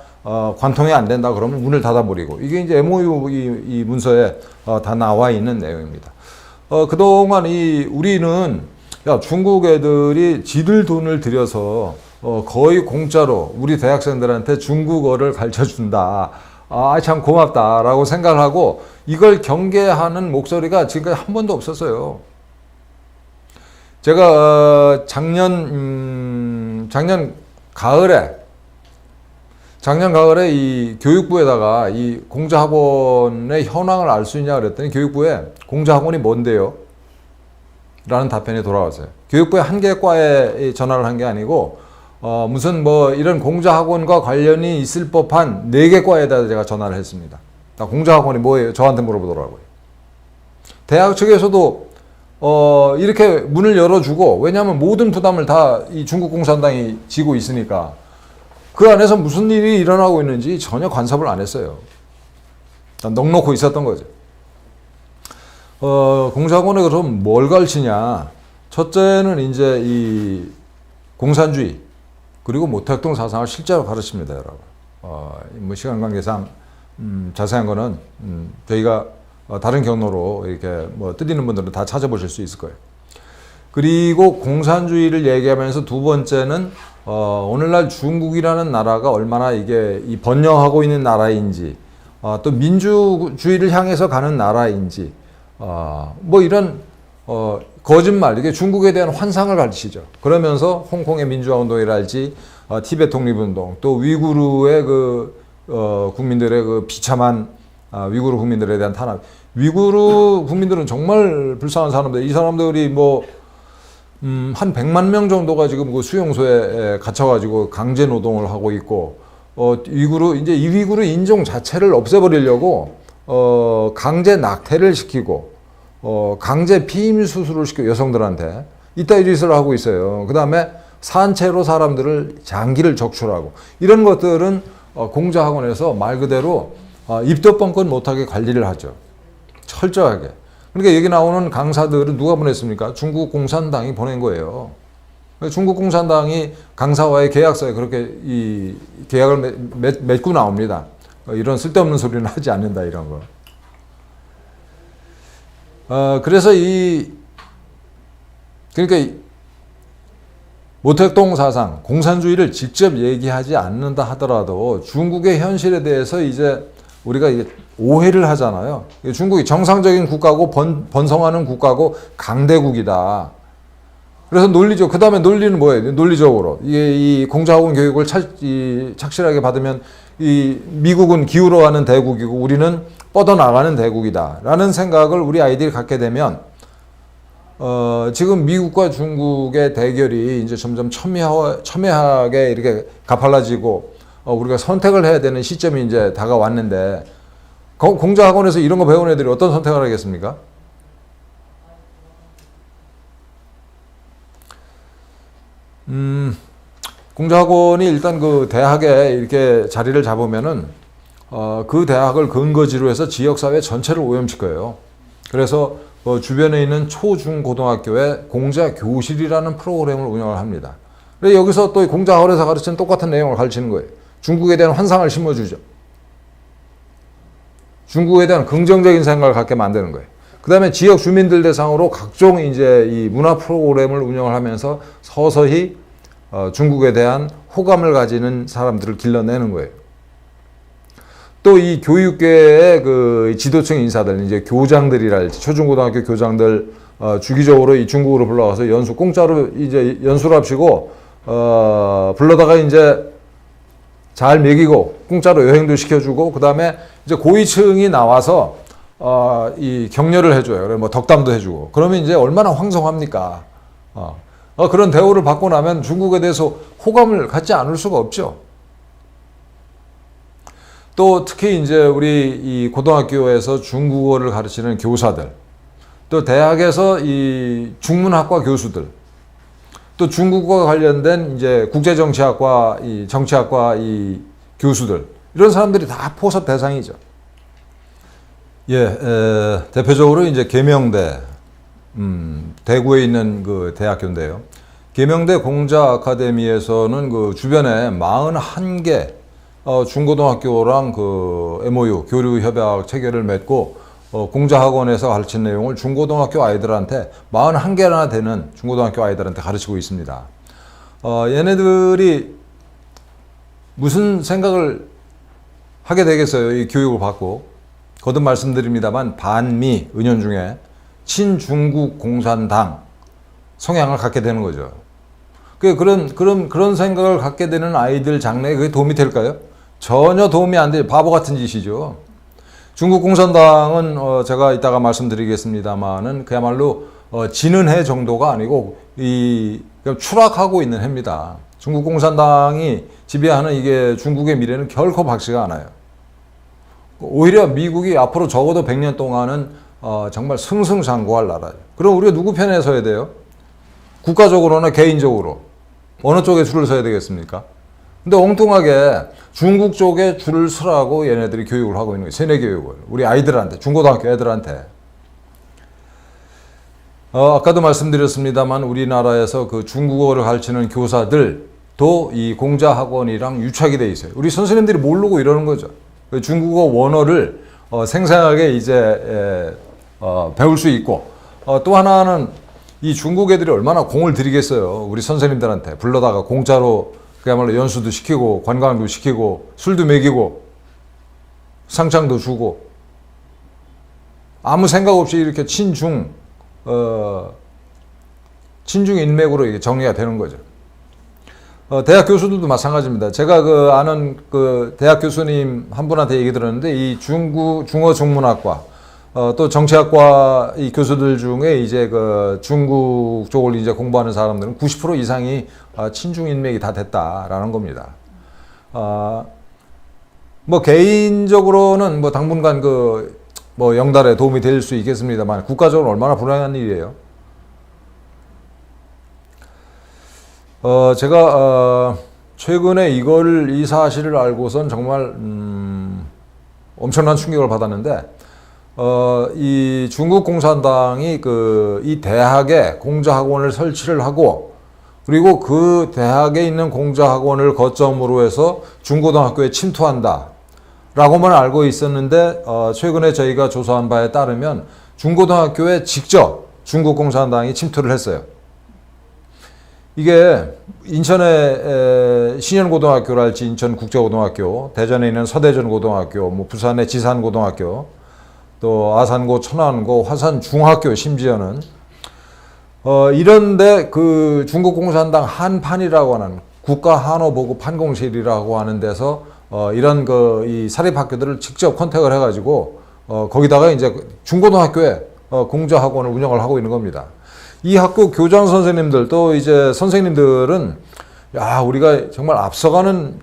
관통이 안 된다 그러면 문을 닫아버리고, 이게 이제 MOU 이 문서에 다 나와 있는 내용입니다. 그동안 우리는 중국 애들이 지들 돈을 들여서 거의 공짜로 우리 대학생들한테 중국어를 가르쳐 준다. 참 고맙다라고 생각을 하고, 이걸 경계하는 목소리가 지금까지 한 번도 없었어요. 제가 작년 가을에 이 교육부에다가 이 공자학원의 현황을 알 수 있냐 그랬더니, 교육부에 공자학원이 뭔데요? 라는 답변이 돌아왔어요. 교육부의 한 개 과에 전화를 한 게 아니고, 무슨 뭐 이런 공자학원과 관련이 있을 법한 4개 과에다 제가 전화를 했습니다. 공자학원이 뭐예요? 저한테 물어보더라고요. 대학 측에서도 이렇게 문을 열어주고, 왜냐하면 모든 부담을 다 이 중국 공산당이 지고 있으니까 그 안에서 무슨 일이 일어나고 있는지 전혀 간섭을 안 했어요. 넋놓고 있었던 거죠. 공자학원에 그럼 뭘 가르치냐? 첫째는 이제 이 공산주의, 그리고 모택동 사상을 실제로 가르칩니다, 여러분. 뭐 시간 관계상 자세한 거는 저희가 다른 경로로 이렇게 뭐 뜨리는 분들은 다 찾아보실 수 있을 거예요. 그리고 공산주의를 얘기하면서 두 번째는 오늘날 중국이라는 나라가 얼마나 이게 번영하고 있는 나라인지, 또 민주주의를 향해서 가는 나라인지, 뭐 이런 거짓말, 이게 중국에 대한 환상을 가르치죠. 그러면서 홍콩의 민주화 운동이랄지, 티베트 독립운동, 또 위구르의 국민들의 그 비참한 위구르 국민들에 대한 탄압. 위구르 국민들은 정말 불쌍한 사람들. 이 사람들이 뭐 한 100만 명 정도가 지금 그 수용소에 갇혀가지고 강제 노동을 하고 있고, 이제 이 위구르 인종 자체를 없애버리려고 강제 낙태를 시키고, 강제 피임 수술을 시켜 여성들한테 이따위 짓을 하고 있어요. 그 다음에 산채로 사람들을 장기를 적출하고, 이런 것들은 공자학원에서 말 그대로 입도 뻥끗 못하게 관리를 하죠. 철저하게. 그러니까 여기 나오는 강사들은 누가 보냈습니까? 중국 공산당이 보낸 거예요. 중국 공산당이 강사와의 계약서에 그렇게 이 계약을 맺고 나옵니다. 이런 쓸데없는 소리는 하지 않는다, 이런 거. 그래서 그러니까 모택동 사상, 공산주의를 직접 얘기하지 않는다 하더라도 중국의 현실에 대해서 이제 우리가 이게 오해를 하잖아요. 중국이 정상적인 국가고 번성하는 국가고 강대국이다. 그래서 논리죠. 그 다음에 논리는 뭐예요? 논리적으로 이 공자학원 교육을 착실하게 받으면 이 미국은 기울어가는 대국이고 우리는 뻗어나가는 대국이다라는 생각을 우리 아이들이 갖게 되면, 지금 미국과 중국의 대결이 이제 점점 첨예하게 이렇게 가팔라지고, 우리가 선택을 해야 되는 시점이 이제 다가왔는데, 공자학원에서 이런 거 배운 애들이 어떤 선택을 하겠습니까? 공자학원이 일단 그 대학에 이렇게 자리를 잡으면은, 그 대학을 근거지로 해서 지역사회 전체를 오염시켜요. 그래서 주변에 있는 초, 중, 고등학교에 공자교실이라는 프로그램을 운영을 합니다. 그래서 여기서 또 공자학원에서 가르치는 똑같은 내용을 가르치는 거예요. 중국에 대한 환상을 심어주죠. 중국에 대한 긍정적인 생각을 갖게 만드는 거예요. 그 다음에 지역 주민들 대상으로 각종 이제 이 문화 프로그램을 운영을 하면서 서서히 중국에 대한 호감을 가지는 사람들을 길러내는 거예요. 또 이 교육계의 그 지도층 인사들, 이제 교장들이랄지, 초중고등학교 교장들, 주기적으로 이 중국으로 불러가서 공짜로 이제 연수를 합시고, 불러다가 이제 잘 먹이고 공짜로 여행도 시켜주고 그다음에 이제 고위층이 나와서 이 격려를 해줘요. 그래 뭐 덕담도 해주고 그러면 이제 얼마나 황송합니까? 그런 대우를 받고 나면 중국에 대해서 호감을 갖지 않을 수가 없죠. 또 특히 이제 우리 이 고등학교에서 중국어를 가르치는 교사들, 또 대학에서 이 중문학과 교수들, 또 중국과 관련된 이제 국제정치학과 이 정치학과 이 교수들 이런 사람들이 다 포섭 대상이죠. 대표적으로 이제 계명대, 대구에 있는 그 대학교인데요. 계명대 공자 아카데미에서는 그 주변에 41개 중고등학교랑 그 MOU 교류 협약 체결을 맺고 공자 학원에서 가르친 내용을 중고등학교 아이들한테 41개나 되는 중고등학교 아이들한테 가르치고 있습니다. 얘네들이 무슨 생각을 하게 되겠어요? 이 교육을 받고. 거듭 말씀드립니다만 반미 은연중에 친중국 공산당 성향을 갖게 되는 거죠. 그런 생각을 갖게 되는 아이들 장래에 그게 도움이 될까요? 전혀 도움이 안 돼요. 바보 같은 짓이죠. 중국 공산당은 제가 이따가 말씀드리겠습니다만은 그야말로 지는 해 정도가 아니고 추락하고 있는 해입니다. 중국 공산당이 지배하는 이게 중국의 미래는 결코 밝지가 않아요. 오히려 미국이 앞으로 적어도 100년 동안은 정말 승승장구할 나라예요. 그럼 우리가 누구 편에 서야 돼요? 국가적으로나 개인적으로 어느 쪽에 줄을 서야 되겠습니까? 근데 엉뚱하게 중국 쪽에 줄을 서라고 얘네들이 교육을 하고 있는 거예요. 세뇌 교육을. 우리 아이들한테, 중고등학교 애들한테. 아까도 말씀드렸습니다만 우리나라에서 그 중국어를 가르치는 교사들도 이 공자학원이랑 유착이 돼 있어요. 우리 선생님들이 모르고 이러는 거죠. 중국어 원어를 생생하게 이제 배울 수 있고 또 하나는 이 중국 애들이 얼마나 공을 들이겠어요. 우리 선생님들한테 불러다가 공짜로 그야말로 연수도 시키고 관광도 시키고 술도 먹이고 상장도 주고 아무 생각 없이 이렇게 친중 인맥으로 이게 정리가 되는 거죠. 대학 교수들도 마찬가지입니다. 제가 아는 대학 교수님 한 분한테 얘기 들었는데 이 중어 중문학과 또 정치학과 이 교수들 중에 이제 중국 쪽을 이제 공부하는 사람들은 90% 이상이 친중 인맥이 다 됐다라는 겁니다. 뭐 개인적으로는 뭐 당분간 뭐 영달에 도움이 될 수 있겠습니다만 국가적으로 얼마나 불행한 일이에요. 제가 최근에 이 사실을 알고선 정말 엄청난 충격을 받았는데 이 중국 공산당이 이 대학에 공자학원을 설치를 하고 그리고 그 대학에 있는 공자학원을 거점으로 해서 중고등학교에 침투한다 라고만 알고 있었는데 최근에 저희가 조사한 바에 따르면 중고등학교에 직접 중국 공산당이 침투를 했어요. 이게 인천의 신현고등학교랄지 인천국제고등학교, 대전에 있는 서대전고등학교, 뭐 부산의 지산고등학교, 또 아산고, 천안고, 화산중학교 심지어는 이런데 그 중국 공산당 한판이라고 하는 국가한어보급판공실이라고 하는 데서 이런 이 사립학교들을 직접 컨택을 해가지고 거기다가 이제 중고등학교에 공자학원을 운영을 하고 있는 겁니다. 이 학교 교장 선생님들 또 이제 선생님들은 야 우리가 정말 앞서가는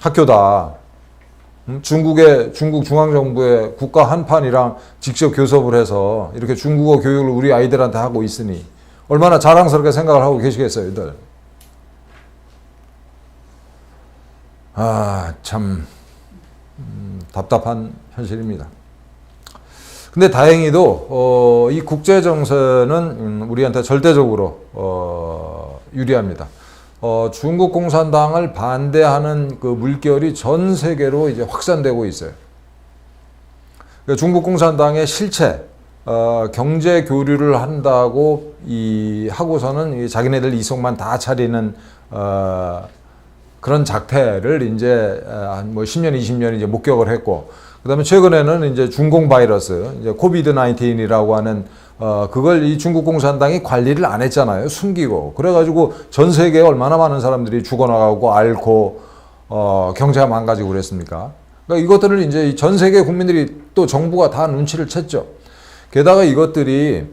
학교다. 중국 중앙정부의 국가 한판이랑 직접 교섭을 해서 이렇게 중국어 교육을 우리 아이들한테 하고 있으니 얼마나 자랑스럽게 생각을 하고 계시겠어요, 이들. 참 답답한 현실입니다. 근데 다행히도 이 국제 정세는 우리한테 절대적으로 유리합니다. 중국 공산당을 반대하는 그 물결이 전 세계로 이제 확산되고 있어요. 그러니까 중국 공산당의 실체, 경제 교류를 한다고 하고서는 자기네들 이속만 다 차리는 그런 작태를 이제 한 뭐 10년, 20년 이제 목격을 했고, 그 다음에 최근에는 이제 중공 바이러스, 이제 코비드 19이라고 하는 그걸 이 중국 공산당이 관리를 안 했잖아요. 숨기고. 그래가지고 전 세계에 얼마나 많은 사람들이 죽어나가고 앓고, 경제가 망가지고 그랬습니까? 그러니까 이것들을 이제 전 세계 국민들이 또 정부가 다 눈치를 챘죠. 게다가 이것들이,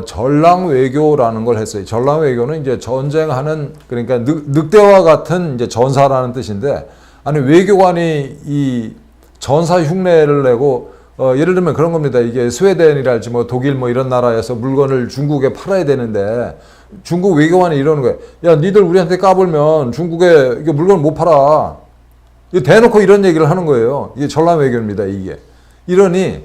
전랑 외교라는 걸 했어요. 전랑 외교는 이제 전쟁하는, 그러니까 늑대와 같은 이제 전사라는 뜻인데, 아니, 외교관이 이 전사 흉내를 내고, 예를 들면 그런 겁니다. 이게 스웨덴이랄지 뭐 독일 뭐 이런 나라에서 물건을 중국에 팔아야 되는데 중국 외교관이 이러는 거예요. 야, 니들 우리한테 까불면 중국에 이게 물건을 못 팔아. 대놓고 이런 얘기를 하는 거예요. 이게 전람 외교입니다. 이게. 이러니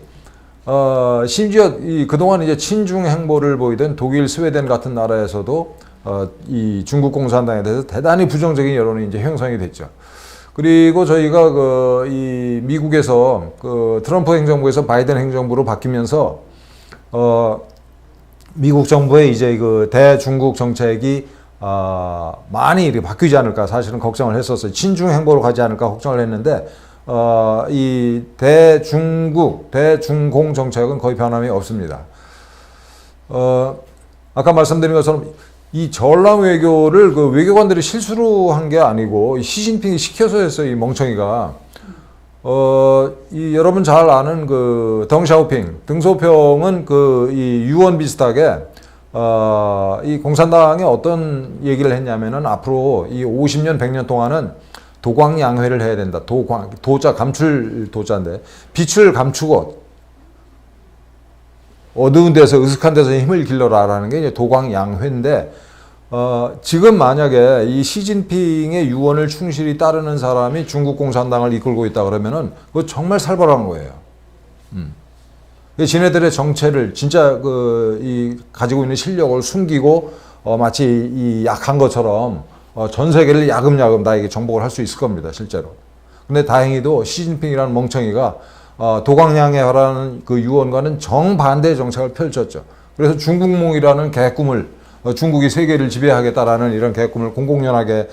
심지어 그동안 이제 친중 행보를 보이던 독일, 스웨덴 같은 나라에서도 이 중국 공산당에 대해서 대단히 부정적인 여론이 이제 형성이 됐죠. 그리고 저희가 이 미국에서 트럼프 행정부에서 바이든 행정부로 바뀌면서 미국 정부의 이제 대중국 정책이 많이 이렇게 바뀌지 않을까 사실은 걱정을 했었어요. 친중 행보로 가지 않을까 걱정을 했는데 이 대중공 정책은 거의 변함이 없습니다. 아까 말씀드린 것처럼 이 전람 외교를 외교관들이 실수로 한 게 아니고 시진핑이 시켜서 했어요. 이 멍청이가. 여러분 잘 아는 덩샤오핑, 등소평은 이 유언 비슷하게 이 공산당이 어떤 얘기를 했냐면은 앞으로 이 50년, 100년 동안은 도광양회를 해야 된다. 도자, 감출 도자인데 빛을 감추고 어두운 데서 으슥한 데서 힘을 길러라라는 게 이제 도광양회인데 지금 만약에 이 시진핑의 유언을 충실히 따르는 사람이 중국 공산당을 이끌고 있다 그러면은 그거 정말 살벌한 거예요. 지네들의 정체를 진짜 가지고 있는 실력을 숨기고 마치 이 약한 것처럼 전 세계를 야금야금 다 이게 정복을 할 수 있을 겁니다, 실제로. 근데 다행히도 시진핑이라는 멍청이가 도광양회라는 그 유언과는 정반대의 정책을 펼쳤죠. 그래서 중국몽이라는 계꿈을 중국이 세계를 지배하겠다라는 이런 계꿈을 공공연하게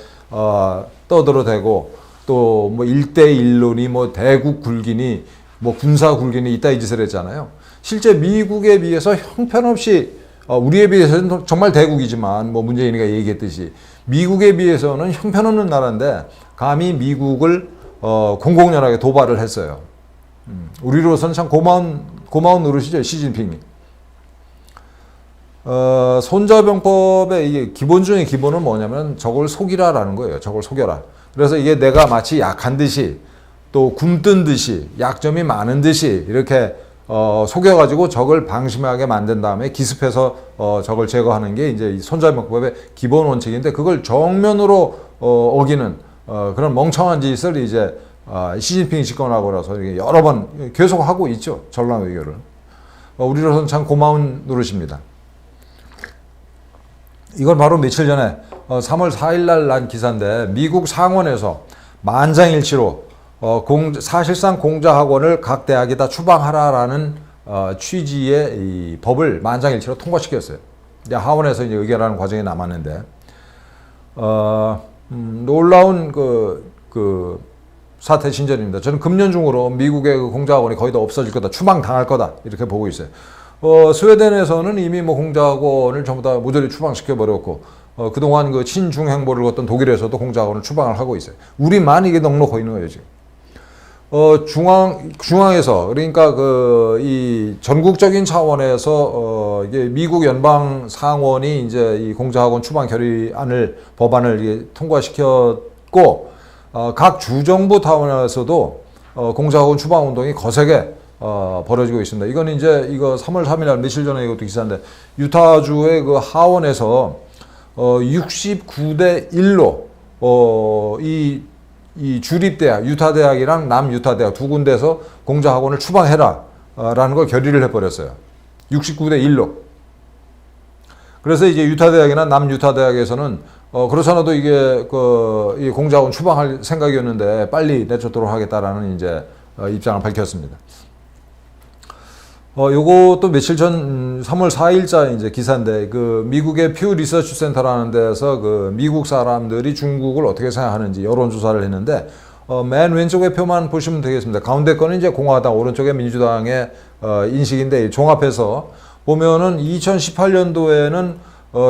떠들어대고 또 뭐 1대1론이 뭐 대국 굴기니 뭐 군사 굴기니 이따위 짓을 했잖아요. 실제 미국에 비해서 형편없이 우리에 비해서는 정말 대국이지만 뭐 문재인이가 얘기했듯이 미국에 비해서는 형편없는 나라인데 감히 미국을 공공연하게 도발을 했어요. 우리로서는 참 고마운 노릇이죠, 시진핑이. 손자병법의 이게 기본 중의 기본은 뭐냐면 적을 속이라라는 거예요. 적을 속여라. 그래서 이게 내가 마치 약한 듯이 또 굶뜬 듯이 약점이 많은 듯이 이렇게 속여가지고 적을 방심하게 만든 다음에 기습해서 적을 제거하는 게 이제 이 손자병법의 기본 원칙인데 그걸 정면으로 어기는 그런 멍청한 짓을 이제 시진핑이 집권하고 나서 여러 번 계속 하고 있죠. 전람 외교를. 우리로서는 참 고마운 노릇입니다. 이건 바로 며칠 전에 3월 4일 날 난 기사인데 미국 상원에서 만장일치로 사실상 공자학원을 각 대학이 다 추방하라라는 취지의 이 법을 만장일치로 통과시켰어요. 이제 하원에서 이제 의결하는 과정이 남았는데 놀라운 사태 진전입니다. 저는 금년 중으로 미국의 공자학원이 거의 다 없어질 거다, 추방당할 거다 이렇게 보고 있어요. 스웨덴에서는 이미 뭐 공자학원을 전부 다 모조리 추방시켜 버렸고 그동안 친중 행보를 걷던 독일에서도 공자학원을 추방을 하고 있어요. 우리만 이게 넉넉히 있는 거예요 지금. 중앙에서 그러니까 이 전국적인 차원에서 이게 미국 연방 상원이 이제 이 공자학원 추방 법안을 이게 통과시켰고 각 주정부 차원에서도 공자학원 추방 운동이 거세게 벌어지고 있습니다. 이건 이제 이거 3월 3일 날 며칠 전에 이것도 기사인데 유타주의 하원에서 69대 1로 이 주립대학, 유타대학이랑 남유타대학 두 군데서 공자학원을 추방해라 라는 걸 결의를 해버렸어요. 69대 1로. 그래서 이제 유타대학이나 남유타대학에서는 그렇잖아도 이게 이 공자학원 추방할 생각이었는데 빨리 내쫓도록 하겠다라는 이제 입장을 밝혔습니다. 요것도 며칠 전 3월 4일자 이제 기사인데 미국의 퓨 리서치 센터라는 데서 미국 사람들이 중국을 어떻게 생각하는지 여론조사를 했는데 맨 왼쪽의 표만 보시면 되겠습니다. 가운데 거는 이제 공화당, 오른쪽에 민주당의 인식인데 종합해서 보면은 2018년도에는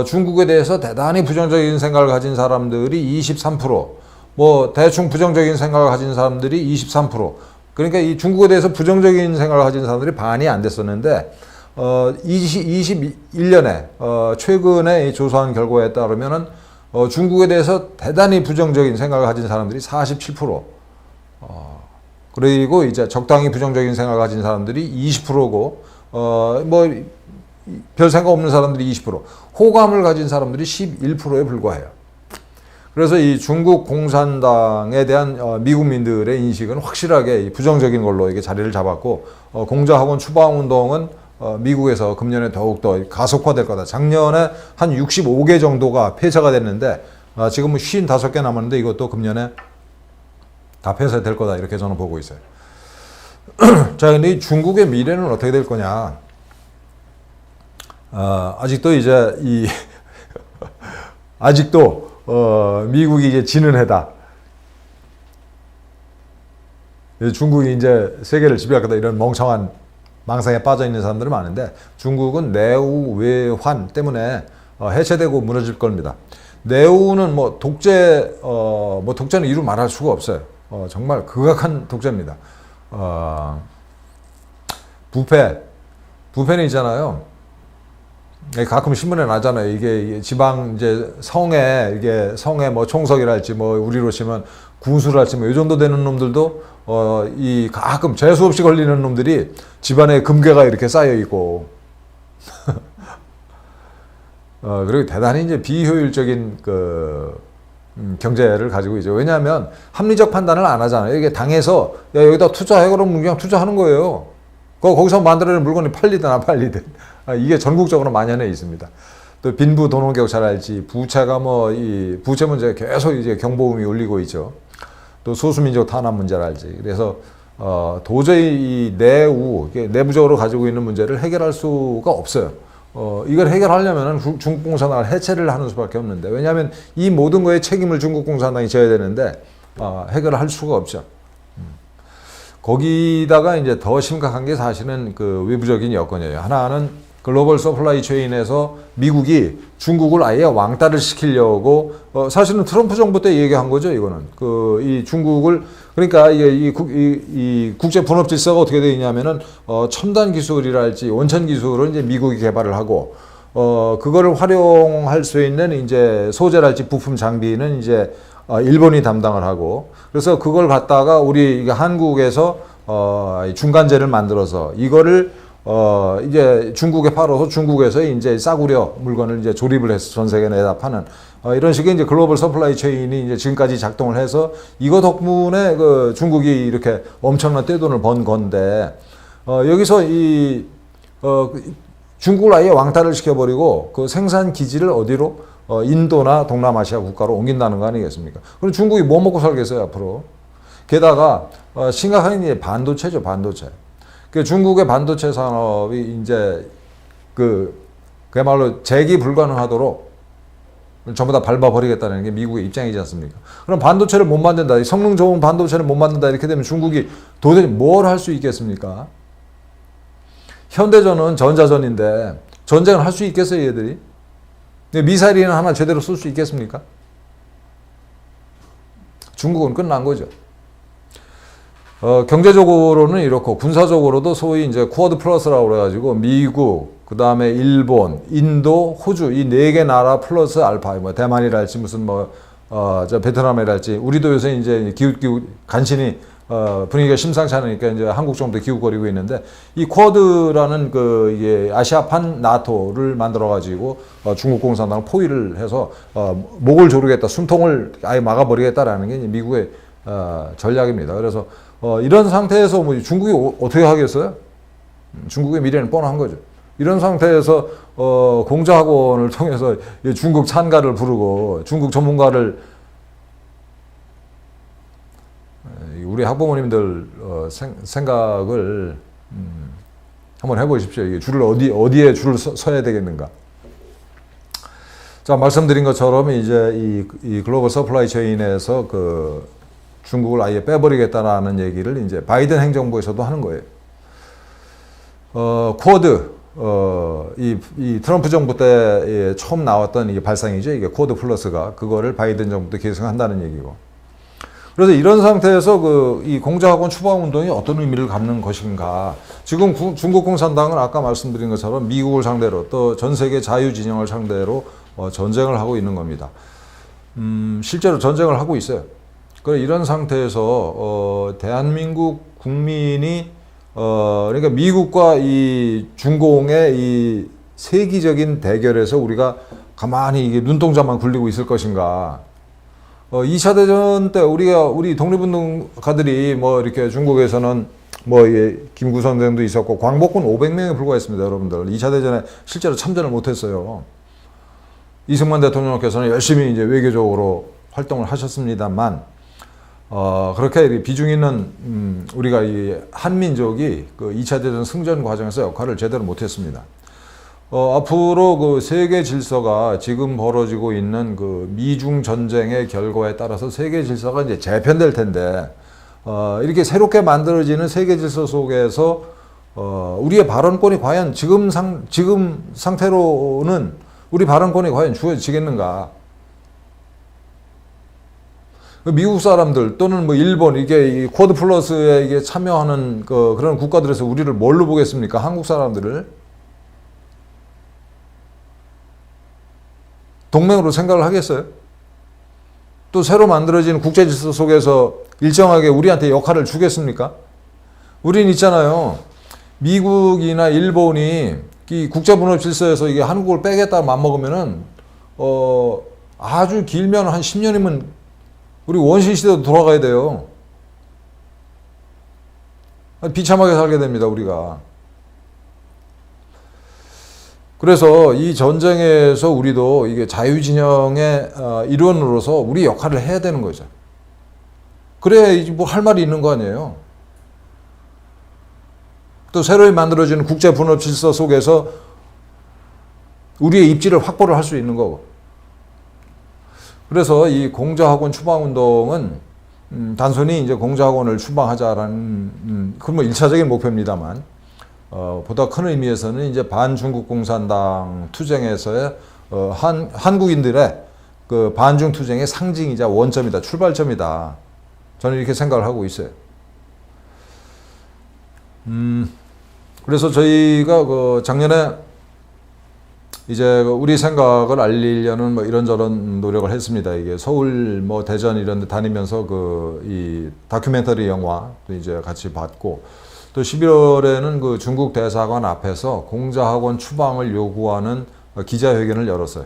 중국에 대해서 대단히 부정적인 생각을 가진 사람들이 23%, 뭐 대충 부정적인 생각을 가진 사람들이 23%. 그러니까 이 중국에 대해서 부정적인 생각을 가진 사람들이 반이 안 됐었는데 21년에 최근에 조사한 결과에 따르면은 중국에 대해서 대단히 부정적인 생각을 가진 사람들이 47%. 그리고 이제 적당히 부정적인 생각을 가진 사람들이 20%고 뭐 별 생각 없는 사람들이 20%, 호감을 가진 사람들이 11%에 불과해요. 그래서 이 중국 공산당에 대한 미국민들의 인식은 확실하게 부정적인 걸로 이게 자리를 잡았고, 공자학원 추방운동은 미국에서 금년에 더욱더 가속화될 거다. 작년에 한 65개 정도가 폐쇄가 됐는데 지금은 55개 남았는데 이것도 금년에 다 폐쇄될 거다, 이렇게 저는 보고 있어요. 자, 근데 이 중국의 미래는 어떻게 될 거냐? 아직도 이제 아직도 미국이 이제 지는 해다. 중국이 이제 세계를 지배할 거다, 이런 멍청한 망상에 빠져 있는 사람들이 많은데, 중국은 내우 외환 때문에 해체되고 무너질 겁니다. 내우는 뭐 독재는 이루 말할 수가 없어요. 정말 극악한 독재입니다. 부패는 있잖아요. 가끔 신문에 나잖아요. 이게 지방 이제 성에 뭐 총석이랄지 뭐 우리로 치면 군수랄지 뭐 이 정도 되는 놈들도 이 가끔 재수 없이 걸리는 놈들이 집안에 금괴가 이렇게 쌓여 있고 그리고 대단히 이제 비효율적인 경제를 가지고 있죠. 왜냐하면 합리적 판단을 안 하잖아요. 이게 당에서 야, 여기다 투자해, 그러면 그냥 투자하는 거예요. 거기서 만들어낸 물건이 팔리든 안 팔리든. 이게 전국적으로 만연해 있습니다. 또 빈부 도농격 잘 알지. 부채가 이 부채 문제 계속 이제 경보음이 울리고 있죠. 또 소수민족 탄압 문제를 알지. 그래서 도저히 이 내부적으로 가지고 있는 문제를 해결할 수가 없어요. 이걸 해결하려면은 중국 공산당을 해체를 하는 수밖에 없는데, 왜냐하면 이 모든 거에 책임을 중국 공산당이 져야 되는데 해결을 할 수가 없죠. 거기다가 이제 더 심각한 게 사실은 외부적인 여건이에요. 하나는 글로벌 서플라이 체인에서 미국이 중국을 아예 왕따를 시키려고, 사실은 트럼프 정부 때 얘기한 거죠, 이거는. 이 중국을, 그러니까 이 국제 분업 질서가 어떻게 되어 있냐면은, 첨단 기술이랄지 원천 기술을 이제 미국이 개발을 하고, 그거를 활용할 수 있는 이제 소재랄지 부품 장비는 이제 일본이 담당을 하고, 그래서 그걸 갖다가 우리 한국에서 중간재를 만들어서 이거를 이제 중국에 팔아서 중국에서 이제 싸구려 물건을 이제 조립을 해서 전 세계에 내다 파는 이런 식의 이제 글로벌 서플라이 체인이 이제 지금까지 작동을 해서 이거 덕분에 중국이 이렇게 엄청난 떼돈을 번 건데, 여기서 중국을 아예 왕따를 시켜버리고 생산 기지를 어디로 인도나 동남아시아 국가로 옮긴다는 거 아니겠습니까? 그럼 중국이 뭐 먹고 살겠어요, 앞으로? 게다가 심각한 게 반도체죠, 반도체. 중국의 반도체 산업이 이제 그야말로 재기 불가능하도록 전부 다 밟아버리겠다는 게 미국의 입장이지 않습니까? 그럼 반도체를 못 만든다, 성능 좋은 반도체를 못 만든다, 이렇게 되면 중국이 도대체 뭘 할 수 있겠습니까? 현대전은 전자전인데 전쟁을 할 수 있겠어요, 얘들이? 미사일이나 하나 제대로 쏠 수 있겠습니까? 중국은 끝난 거죠. 경제적으로는 이렇고, 군사적으로도 소위 이제 쿼드 플러스라고 그래가지고 미국, 그 다음에 일본, 인도, 호주 이 4개 나라 플러스 알파, 뭐 대만이랄지 무슨 베트남이랄지, 우리도 요새 이제 간신히 분위기가 심상치 않으니까 이제 한국 정도 기웃거리고 있는데, 이 쿼드라는 이게 아시아판 나토를 만들어가지고 중국 공산당을 포위를 해서 목을 조르겠다, 숨통을 아예 막아버리겠다라는 게 이제 미국의 전략입니다. 그래서 이런 상태에서 뭐 중국이 어떻게 하겠어요? 중국의 미래는 뻔한 거죠. 이런 상태에서 공자학원을 통해서 중국 찬가를 부르고 중국 전문가를, 우리 학부모님들 생각을 한번 해보십시오. 이게 어디에 줄을 서야 되겠는가? 자, 말씀드린 것처럼 이제 이 글로벌 서플라이 체인에서 중국을 아예 빼버리겠다라는 얘기를 이제 바이든 행정부에서도 하는 거예요. 쿼드, 이 트럼프 정부 때 처음 나왔던 이게 발상이죠. 이게 쿼드 플러스가 그거를 바이든 정부 때 계승한다는 얘기고. 그래서 이런 상태에서 이 공자학원 추방 운동이 어떤 의미를 갖는 것인가. 지금 중국 공산당은 아까 말씀드린 것처럼 미국을 상대로 또 전 세계 자유 진영을 상대로 전쟁을 하고 있는 겁니다. 실제로 전쟁을 하고 있어요. 이런 상태에서 대한민국 국민이 그러니까 미국과 이 중공의 이 세기적인 대결에서 우리가 가만히 이게 눈동자만 굴리고 있을 것인가. 2차 대전 때 우리 독립운동가들이 뭐 이렇게 중국에서는 뭐 이게 김구 선생도 있었고 광복군 500명에 불과했습니다, 여러분들. 2차 대전에 실제로 참전을 못했어요. 이승만 대통령께서는 열심히 이제 외교적으로 활동을 하셨습니다만, 그렇게 비중 있는, 우리가 이 한민족이 그 2차 대전 승전 과정에서 역할을 제대로 못했습니다. 앞으로 그 세계 질서가 지금 벌어지고 있는 그 미중 전쟁의 결과에 따라서 세계 질서가 이제 재편될 텐데, 이렇게 새롭게 만들어지는 세계 질서 속에서, 우리의 발언권이 과연 지금 상태로는 우리 발언권이 과연 주어지겠는가? 미국 사람들 또는 뭐 일본 이게 이 쿼드 플러스에 이게 참여하는 그런 국가들에서 우리를 뭘로 보겠습니까? 한국 사람들을 동맹으로 생각을 하겠어요? 또 새로 만들어진 국제 질서 속에서 일정하게 우리한테 역할을 주겠습니까? 우린 있잖아요. 미국이나 일본이 이 국제분업 질서에서 이게 한국을 빼겠다 맘먹으면은 아주 길면 한 10년이면 우리 원시 시대로 돌아가야 돼요. 비참하게 살게 됩니다, 우리가. 그래서 이 전쟁에서 우리도 이게 자유진영의 일원으로서 우리 역할을 해야 되는 거죠. 그래야 뭐 할 말이 있는 거 아니에요. 또 새로이 만들어지는 국제분업 질서 속에서 우리의 입지를 확보를 할 수 있는 거고. 그래서 이 공자학원 추방운동은 단순히 이제 공자학원을 추방하자라는 그건 뭐 1차적인 목표입니다만 보다 큰 의미에서는 이제 반중국 공산당 투쟁에서의 한국인들의 그 반중 투쟁의 상징이자 원점이다, 출발점이다. 저는 이렇게 생각을 하고 있어요. 그래서 저희가 그 작년에 이제 우리 생각을 알리려는 뭐 이런저런 노력을 했습니다. 이게 서울 뭐 대전 이런 데 다니면서 이 다큐멘터리 영화도 이제 같이 봤고, 또 11월에는 그 중국 대사관 앞에서 공자학원 추방을 요구하는 기자회견을 열었어요.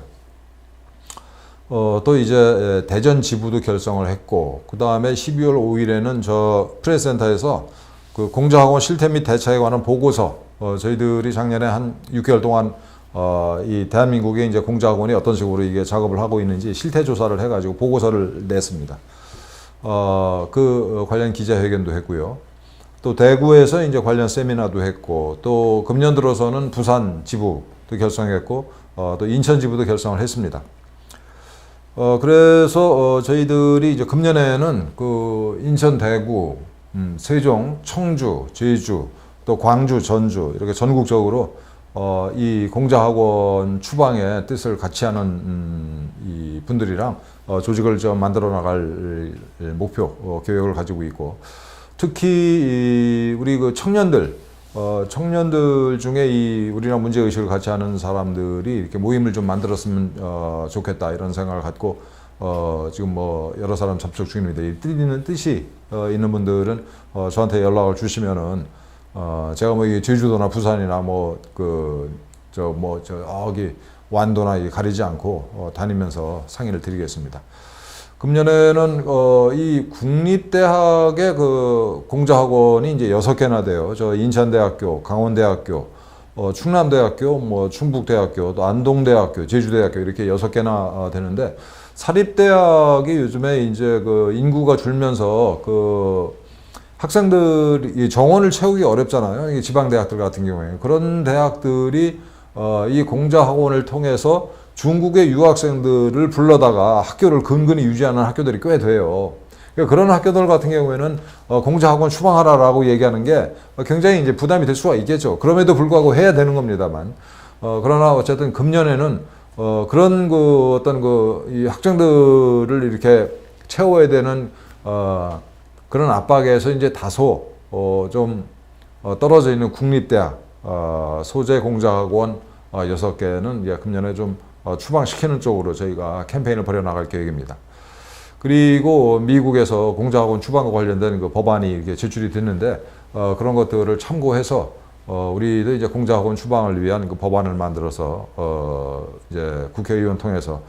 또 이제 대전 지부도 결성을 했고, 그 다음에 12월 5일에는 저 프레스센터에서 그 공자학원 실태 및 대처에 관한 보고서, 저희들이 작년에 한 6개월 동안 이 대한민국의 이제 공자학원이 어떤 식으로 이게 작업을 하고 있는지 실태 조사를 해가지고 보고서를 냈습니다. 그 관련 기자회견도 했고요. 또 대구에서 이제 관련 세미나도 했고, 또 금년 들어서는 부산 지부도 결성했고, 또 인천 지부도 결성을 했습니다. 그래서 저희들이 이제 금년에는 그 인천, 대구, 세종, 청주, 제주, 또 광주, 전주 이렇게 전국적으로 이 공자학원 추방의 뜻을 같이 하는 이 분들이랑 조직을 좀 만들어 나갈 목표, 계획을 가지고 있고, 특히 우리 그 청년들 중에 이 우리랑 문제의식을 같이 하는 사람들이 이렇게 모임을 좀 만들었으면 좋겠다 이런 생각을 갖고 지금 뭐 여러 사람 접촉 중입니다. 이 뜻이 있는 분들은 저한테 연락을 주시면은 제가 뭐 제주도나 부산이나 여기 완도나 가리지 않고 다니면서 상의를 드리겠습니다. 금년에는 이 국립대학의 그 공자학원이 이제 6개나 돼요. 저 인천대학교, 강원대학교, 충남대학교, 뭐 충북대학교, 또 안동대학교, 제주대학교 이렇게 6개나 되는데, 사립대학이 요즘에 이제 그 인구가 줄면서 그 학생들이 정원을 채우기 어렵잖아요. 이 지방대학들 같은 경우에. 그런 대학들이 이 공자학원을 통해서 중국의 유학생들을 불러다가 학교를 근근히 유지하는 학교들이 꽤 돼요. 그러니까 그런 학교들 같은 경우에는 공자학원 추방하라라고 얘기하는 게 굉장히 이제 부담이 될 수가 있겠죠. 그럼에도 불구하고 해야 되는 겁니다만. 그러나 어쨌든 금년에는 그런 그 어떤 이 학생들을 이렇게 채워야 되는 그런 압박에서 이제 다소 좀 떨어져 있는 국립대학 소재 공자학원 6개는 이제 금년에 좀 추방시키는 쪽으로 저희가 캠페인을 벌여나갈 계획입니다. 그리고 미국에서 공자학원 추방과 관련된 그 법안이 이렇게 제출이 됐는데 그런 것들을 참고해서 우리도 이제 공자학원 추방을 위한 그 법안을 만들어서 이제 국회의원 통해서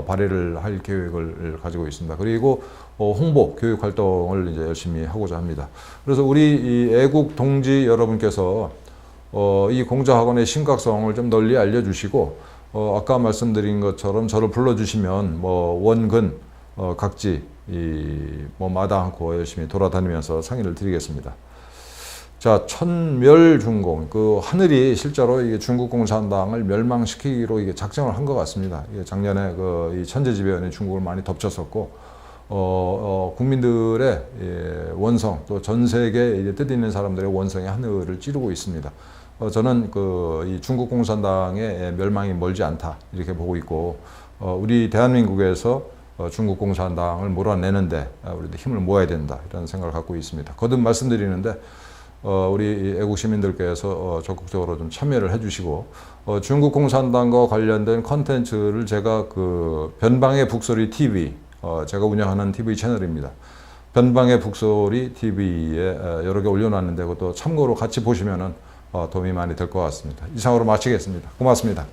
발의를 할 계획을 가지고 있습니다. 그리고 홍보 교육 활동을 이제 열심히 하고자 합니다. 그래서 우리 이 애국 동지 여러분께서 이 공자학원의 심각성을 좀 널리 알려주시고 아까 말씀드린 것처럼 저를 불러주시면 뭐 원근 각지 뭐 마다 않고 열심히 돌아다니면서 상의를 드리겠습니다. 자, 천멸중공, 그 하늘이 실제로 이게 중국 공산당을 멸망시키기로 이게 작정을 한 것 같습니다. 이게 작년에 이 천재지변이 중국을 많이 덮쳤었고, 국민들의 원성, 또 전 세계 이제 뜻 있는 사람들의 원성이 하늘을 찌르고 있습니다. 저는 이 중국 공산당의 멸망이 멀지 않다 이렇게 보고 있고, 우리 대한민국에서 중국 공산당을 몰아내는데 우리도 힘을 모아야 된다 이런 생각을 갖고 있습니다. 거듭 말씀드리는데 우리 애국 시민들께서 적극적으로 좀 참여를 해주시고 중국 공산당과 관련된 컨텐츠를 제가 그 변방의 북소리 TV 제가 운영하는 TV 채널입니다. 변방의 북소리 TV에 여러 개 올려놨는데 그것도 참고로 같이 보시면은 도움이 많이 될 것 같습니다. 이상으로 마치겠습니다. 고맙습니다.